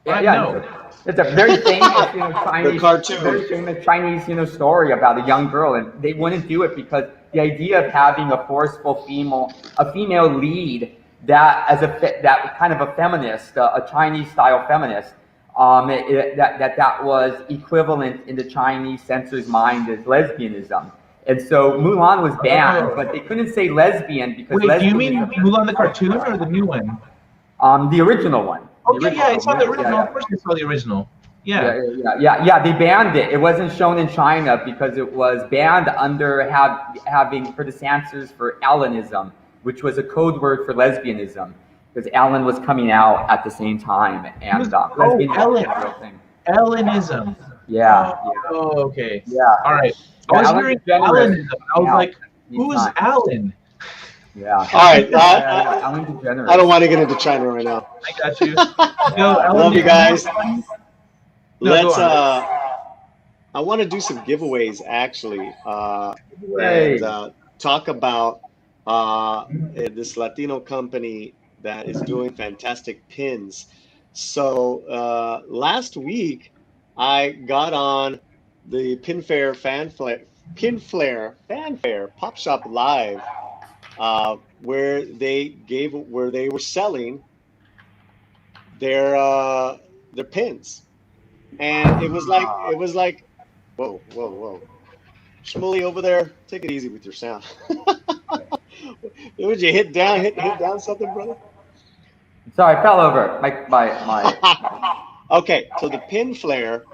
Yeah. No. It's a very famous, you know, The cartoon. very famous Chinese, you know, story about a young girl, and they wouldn't do it because the idea of having a forceful female lead that that kind of a feminist, a Chinese style feminist, that was equivalent in the Chinese censor's mind as lesbianism. And so Mulan was banned, but they couldn't say lesbian because Wait, do you mean lesbianism. Mulan the cartoon or the new one? The original one. Okay, yeah, I saw the original. Of course, I saw the original. Yeah. Yeah. They banned it. It wasn't shown in China because it was banned under having for the censors for Alanism, which was a code word for lesbianism, because Alan was coming out at the same time, and lesbianism was a real thing. Alanism. Yeah. Oh, okay. Yeah. All right. Yeah, I was Alan hearing DeGeneres. Alanism. I was like, who's Alan? Yeah. All right. Alan DeGeneres. I don't want to get into China right now. I got you. No, Alan, Love you guys. No, Let's. go on. I want to do some giveaways actually, Yay. and talk about this Latino company that is doing fantastic pins. So last week I got on the Fanfare Pop Shop Live, where they were selling their pins, and it was like, whoa, Shmuley over there, take it easy with your sound. Would you hit down something, brother? Sorry, I fell over. My. Okay, so the pin flare,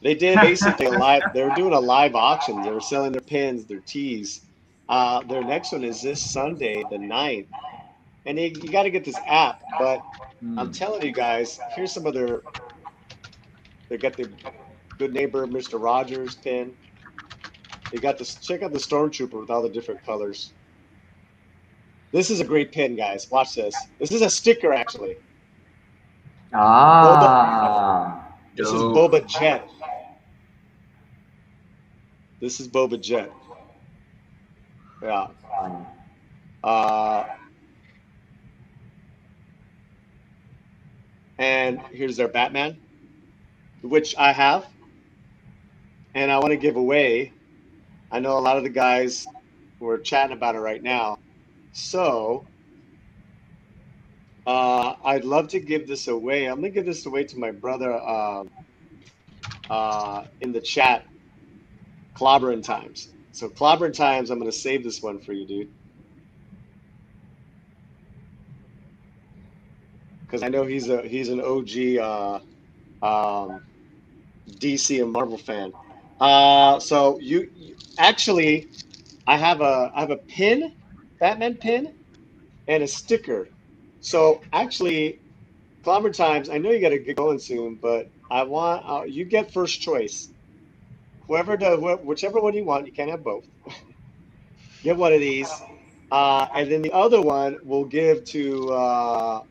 they did basically a live. They were doing a live auction. They were selling their pins, their tees. Their next one is this Sunday, the 9th, and you got to get this app. But I'm telling you guys, here's some of their. They got the Good Neighbor, Mr. Rogers pin. They got this. Check out the Stormtrooper with all the different colors. This is a great pin, guys. Watch this. This is a sticker, actually. This is Boba Jet. This is Boba Jet. Yeah. And here's their Batman, which I have, and I want to give away. I know a lot of the guys were chatting about it right now, so I'd love to give this away. I'm gonna give this away to my brother in the chat, Clobbering Times. So Clobbering Times, I'm gonna save this one for you, dude, because I know he's an OG DC and Marvel fan. So you actually, I have a pin, Batman pin, and a sticker. So actually, Clobber Times, I know you got to get going soon, but I want you get first choice. Whichever one you want, you can't have both. Get one of these, and then the other one we'll give to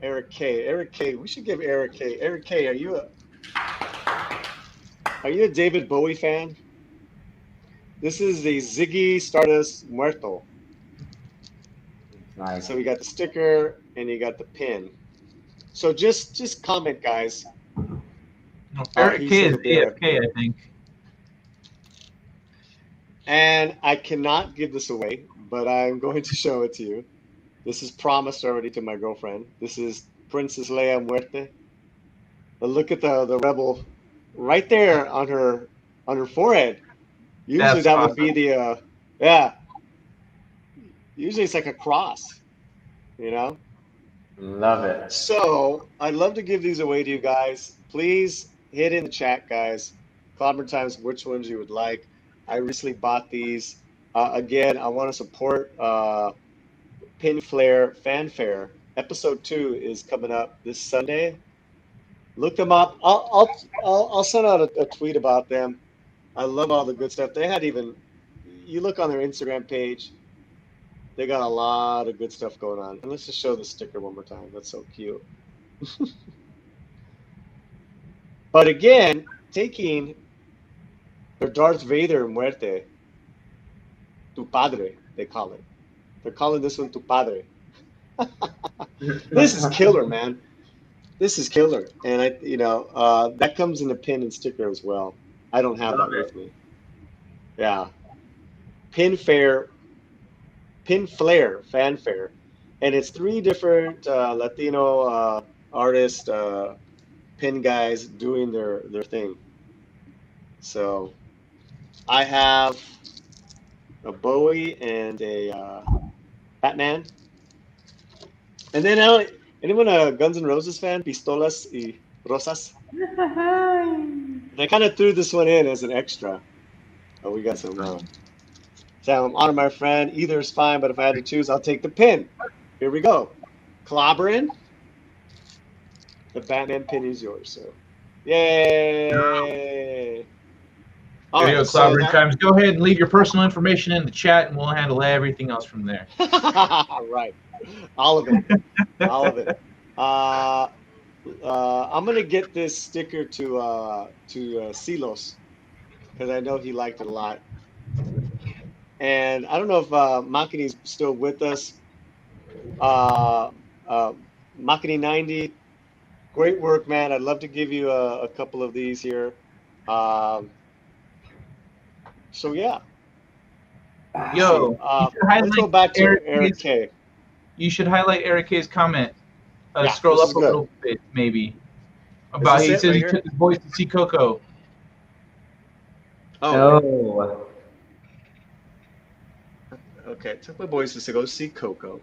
Eric K. Eric K. We should give Eric K. Eric K. Are you a David Bowie fan? This is the Ziggy Stardust Muerto. Nice. So we got the sticker and you got the pin. So just comment, guys. Eric K is AFK, I think. And I cannot give this away, but I'm going to show it to you. This is promised already to my girlfriend. This is Princess Leia Muerte. But look at the rebel right there on her forehead. Usually that would be the yeah. Usually it's like a cross, you know? Love it. So I'd love to give these away to you guys. Please hit in the chat, guys. Clobber times, which ones you would like. I recently bought these. Again, I want to support Pin Flair Fanfare. Episode 2 is coming up this Sunday. Look them up. I'll send out a tweet about them. I love all the good stuff. They had even, you look on their Instagram page, they got a lot of good stuff going on. And let's just show the sticker one more time. That's so cute. But again, taking their Darth Vader Muerte, Tu Padre, they call it. They're calling this one Tu Padre. This is killer, man. This is killer. And that comes in a pin and sticker as well. I don't have Love that with it. me. Yeah. Pin Flair Fanfare. And it's 3 different Latino artists, pin guys doing their thing. So I have a Bowie and a Batman. And then anyone a Guns N' Roses fan? Pistolas y Rosas. And I kind of threw this one in as an extra. Oh, we got some. So I'm honoring my friend. Either is fine, but if I had to choose, I'll take the pin. Here we go. Clobbering. The Batman pin is yours, sir. Yay! All There you right, go, so Clobbering that. Times. Go ahead and leave your personal information in the chat, and we'll handle everything else from there. Right. All of it. All of it. I'm gonna get this sticker to Silos because I know he liked it a lot. And I don't know if Makini's still with us. Makini 90, great work, man. I'd love to give you a couple of these here. So yeah, let's see. Yo, you should Let's go highlight back to Eric Eric K's, K. you should highlight Eric K's comment. Yeah, Scroll this up is a good. little bit, maybe. Is About this he it says right he here? took his boys to see Coco. Oh, Oh. okay. Took my boys to go see Coco.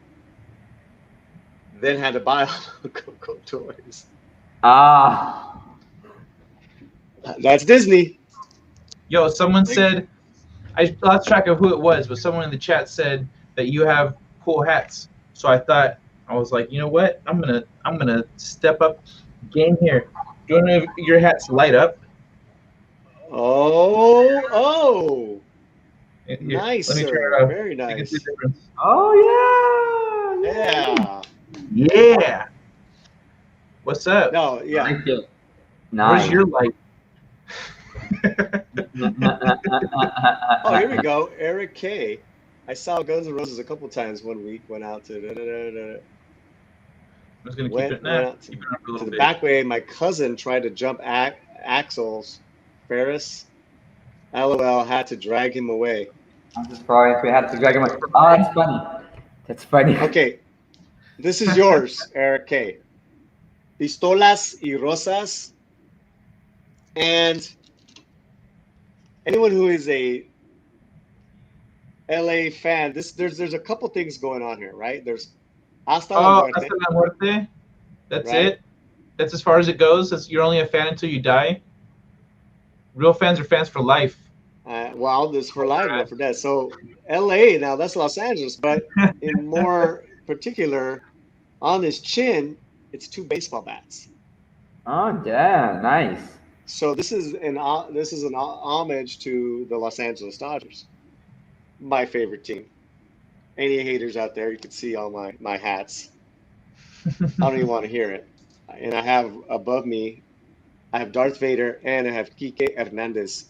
Then had to buy all the Coco toys. Ah. That's Disney. Yo, someone said, I lost track of who it was, but someone in the chat said that you have cool hats. So I thought, I was like, you know what? I'm gonna step up game here. Do you know if your hats light up? Oh, Here, nice, let me turn sir. it off. Very You can see nice. the difference. Oh yeah. Yeah. Yeah. What's up? No, yeah. Like it. Where's Nice. your light? Oh, here we go. Eric K. I saw Guns N' Roses a couple times one week. Went out to I'm just gonna went out keep it up a to little the bit. back way. My cousin tried to jump Axel's Ferris. LOL, had to drag him away. I'm surprised we had to drag him. Oh, that's funny. That's funny. Okay, this is yours, Eric K. Pistolas y Rosas. And anyone who is a LA fan, there's a couple things going on here, right? There's Hasta la Oh, Muerte, Hasta la Muerte. That's right? it. That's as far as it goes. You're only a fan until you die. Real fans are fans for life. Well, this for life, not for death. So LA, now that's Los Angeles, but in more particular, on his chin, it's 2 baseball bats. Oh yeah, nice. So this is an homage to the Los Angeles Dodgers, my favorite team. Any haters out there, you can see all my hats. I don't even want to hear it. And I have above me, I have Darth Vader and I have Kike Hernandez,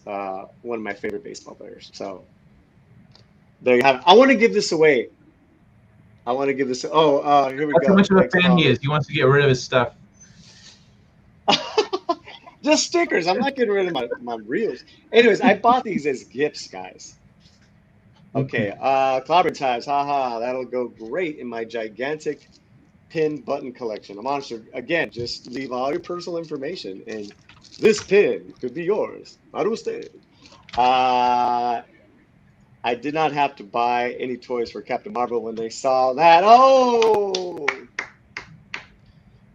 one of my favorite baseball players. So there you have it. I want to give this away. I want to give this. Oh, here we That's go. how much of a Thanks, fan Paulie. he is. He wants to get rid of his stuff. Just stickers. I'm not getting rid of my reels. Anyways, I bought these as gifts, guys. Okay, clobber times. Haha, that'll go great in my gigantic pin button collection. I'm honest. Again, just leave all your personal information, and this pin could be yours. Para usted. I did not have to buy any toys for Captain Marvel when they saw that. Oh,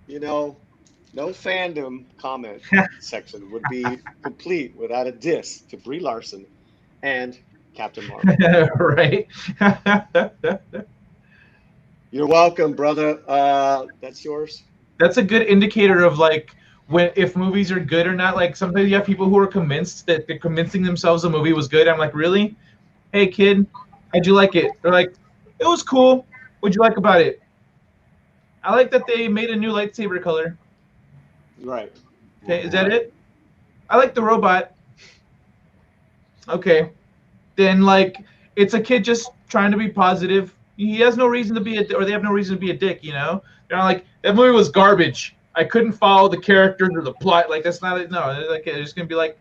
you know, No fandom comment section would be complete without a diss to Brie Larson and Captain Marvel. Right. You're welcome, brother. That's yours. That's a good indicator of like when if movies are good or not. Like sometimes you have people who are convinced that they're convincing themselves the movie was good. I'm like, really? Hey kid, how'd you like it? They're like, it was cool. What'd you like about it? I like that they made a new lightsaber color. Right. Okay, is that it? I like the robot. Okay. Then like it's a kid just trying to be positive. He has no reason to be or they have no reason to be a dick, you know? They're not like that movie was garbage. I couldn't follow the characters or the plot. Like that's not it. No, they're just gonna be like,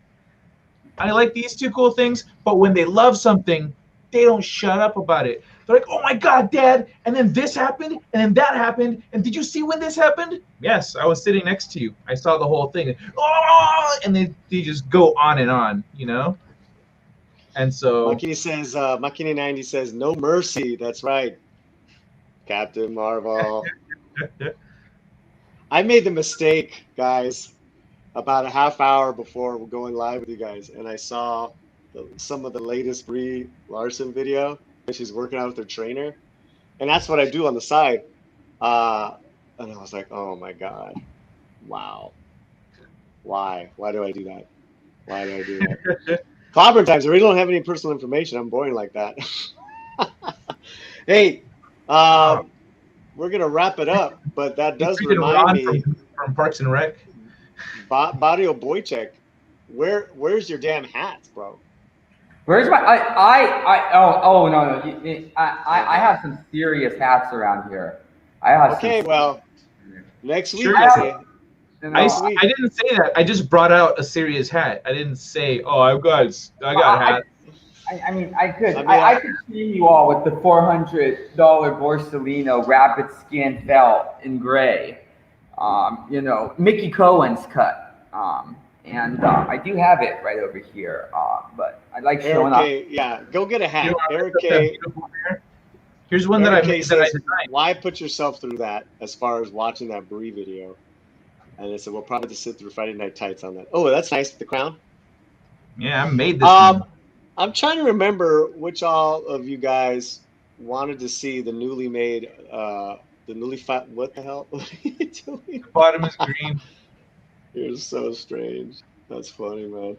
I like these two cool things, but when they love something, they don't shut up about it. They're like, oh my god, Dad, and then this happened, and then that happened, and did you see when this happened? Yes, I was sitting next to you. I saw the whole thing. Oh, and they just go on, you know? And so Makini 90 says, no mercy. That's right. Captain Marvel. I made the mistake, guys, about a half hour before we're going live with you guys, and I saw some of the latest Brie Larson video. She's working out with her trainer, and that's what I do on the side. And I was like, oh my God, wow. Why? Why do I do that? Why do I do that? Clobber times, I really don't have any personal information. I'm boring like that. Hey, we're going to wrap it up, but that does remind me. From Parks and Rec. Barrio Boychik, where's your damn hats, bro? Where's my no. I have some serious hats around here. I have well, next week. Sure. I didn't say that. I just brought out a serious hat. I didn't say, oh, I got hats. I could see you all with the $400 Borsalino rabbit skin felt in gray. Mickey Cohen's cut. And I do have it right over here. But I like showing up. Yeah, go get a hat. Eric K. Here's one that I made that I designed. Why put yourself through that as far as watching that Brie video? And they said, we'll probably just sit through Friday Night Tights on that. Oh, that's nice. The crown. Yeah, I made this one. I'm trying to remember which all of you guys wanted to see the newly made, what the hell? What are you doing? The bottom is green. You're so strange. That's funny, man.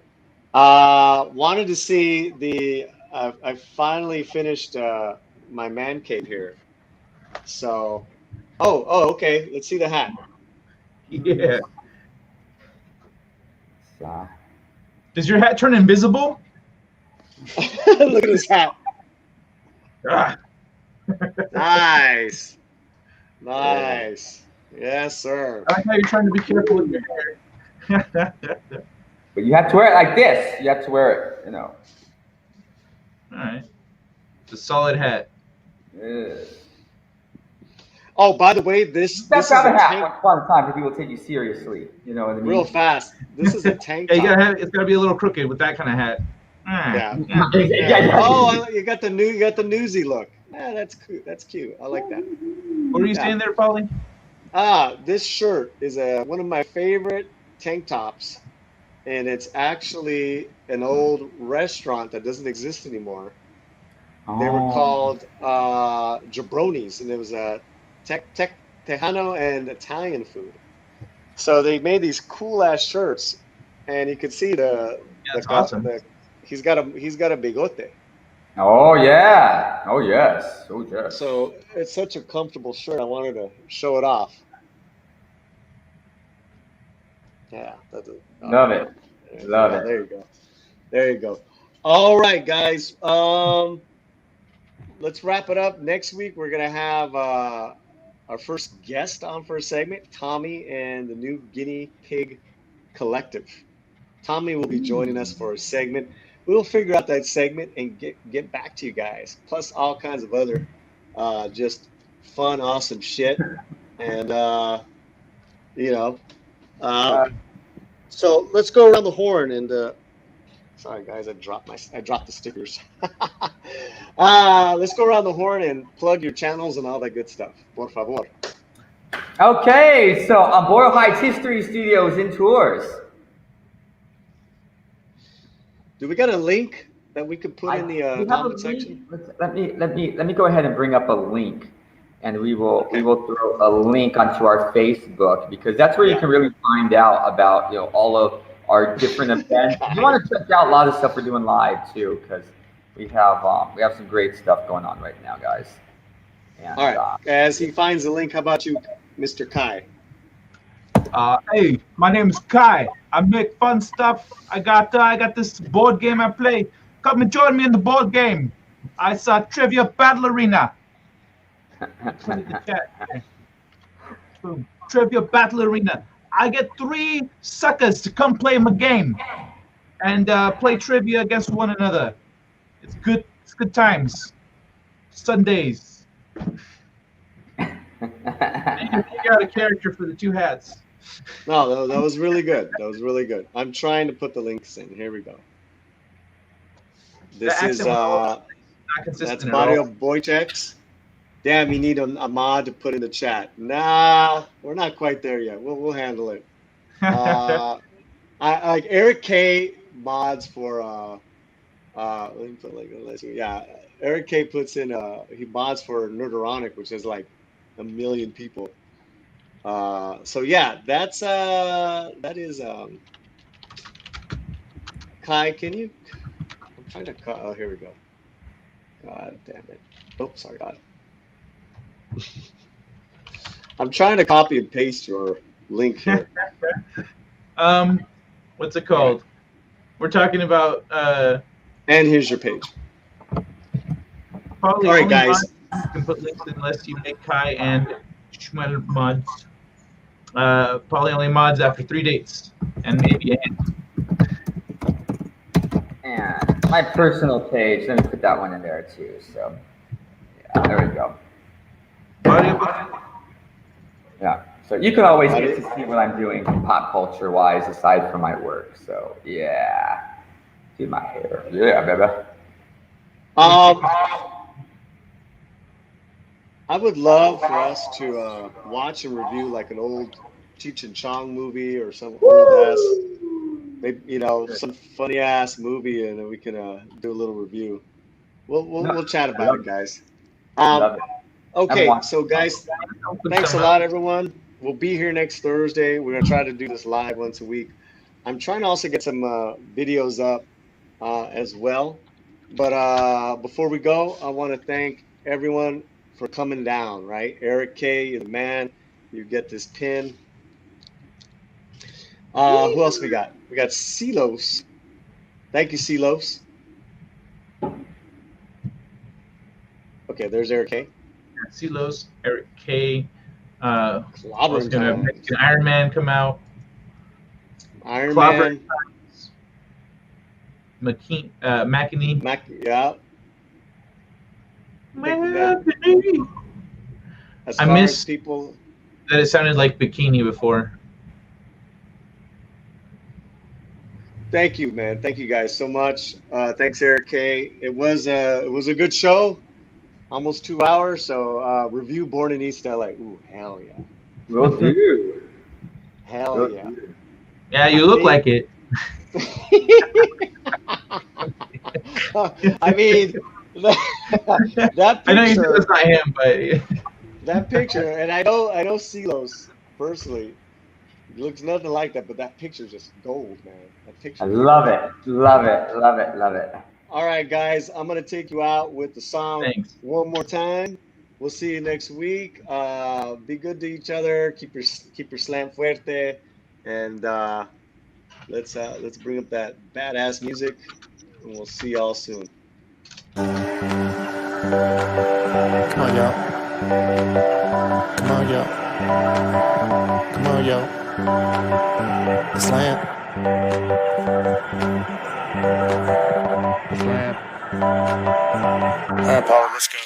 Wanted to see I finally finished my man cave here. So, okay. Let's see the hat. Yeah. Does your hat turn invisible? Look at this hat. Ah. Nice. Yes, sir. I like how you're trying to be careful with your hair. But you have to wear it like this. You have to wear it, All right. It's a solid hat. Yeah. Oh, by the way, this is a hat one time for people to take you seriously. You know what I mean? Real fast. This is a tank top. It's gotta be a little crooked with that kind of hat. Yeah. Oh, you got the newsy look. Yeah, that's cute. That's cute. I like that. What were you saying there, Paulie? This shirt is one of my favorite tank tops, and it's actually an old restaurant that doesn't exist anymore. They were called Jabronis, and it was a Tejano and Italian food. So they made these cool ass shirts, and you could see that's awesome. He's got a bigote. Oh yeah. Oh yes. Oh yes. So it's such a comfortable shirt. I wanted to show it off. Yeah. Love it. Love it. There you go. All right, guys. Let's wrap it up. Next week we're gonna have our first guest on for a segment, Tommy and the New Guinea Pig Collective. Tommy will be joining us for a segment. We'll figure out that segment and get back to you guys. Plus all kinds of other just fun, awesome shit. And so let's go around the horn and sorry guys, I dropped the stickers. Let's go around the horn and plug your channels and all that good stuff. Por favor. Okay, so Boyle Heights History Studio is in tours. Do we got a link that we could put in the comment section? Let me go ahead and bring up a link, and we will throw a link onto our Facebook, because that's where you can really find out about all of our different events. You want to check out a lot of stuff we're doing live too, because we have some great stuff going on right now, guys. And, all right. As he finds the link, how about you, Mr. Kai? Hey, my name is Kai. I make fun stuff. I got this board game I play. Come and join me in the board game. I saw Trivia Battle Arena. Put in the chat. Boom. Trivia Battle Arena. I get 3 suckers to come play my game and play trivia against one another. It's good. It's good times. Sundays. You can figure out a character for the 2 hats. No, that was really good. That was really good. I'm trying to put the links in. Here we go. This is that's Barrio Boychik. Damn, you need a mod to put in the chat. Nah, we're not quite there yet. We'll handle it. I like Eric K mods for let me put like let's see. Yeah, Eric K puts in he mods for Nerdoronic, which is like 1 million people. So yeah, that is Kai, can you? I'm trying to cut. Oh, here we go. God damn it! Oh, sorry, God. I'm trying to copy and paste your link here. What's it called? Right. We're talking about. And here's your page. Probably all right, guys. You can put links unless you make Kai and Schmuel mods. Probably only mods after 3 dates, and maybe a hint. And my personal page, let me put that one in there too. So, yeah, there we go. Yeah, so you can always get to see what I'm doing pop culture wise aside from my work. So, yeah, do my hair. Yeah, baby. I would love for us to watch and review like an old Cheech and Chong movie or some old ass, maybe, some funny ass movie, and then we can do a little review. We'll chat about it, guys. Okay, so guys, thanks a lot, everyone. We'll be here next Thursday. We're gonna try to do this live once a week. I'm trying to also get some videos up as well. But before we go, I want to thank everyone for coming down, right? Eric K, you're the man. You get this pin. Who else we got? We got Silos. Thank you, Silos. Okay, there's Eric K. Silos, Eric K. Was gonna make an Iron Man come out. Iron Man. McKinney. Yeah. McKinney. I missed people that it sounded like bikini before. Thank you, man. Thank you guys so much. Thanks, Eric K. It was a good show. Almost 2 hours. So review Born in East LA. Ooh, hell yeah. Will do. Hell yeah. Yeah, you look like it. I mean, that picture. I know you said it's not him, but that picture, and I know Silos personally. It looks nothing like that, but that picture's just gold, man. That picture. I love it. Love it. Love it. Love it. All right, guys, I'm gonna take you out with the song one more time. We'll see you next week. Be good to each other. Keep your slam fuerte, and let's bring up that badass music, and we'll see y'all soon. Come on, y'all. Come on, y'all. Come on, y'all. Slant. Slant. All right, Paulie, let's go.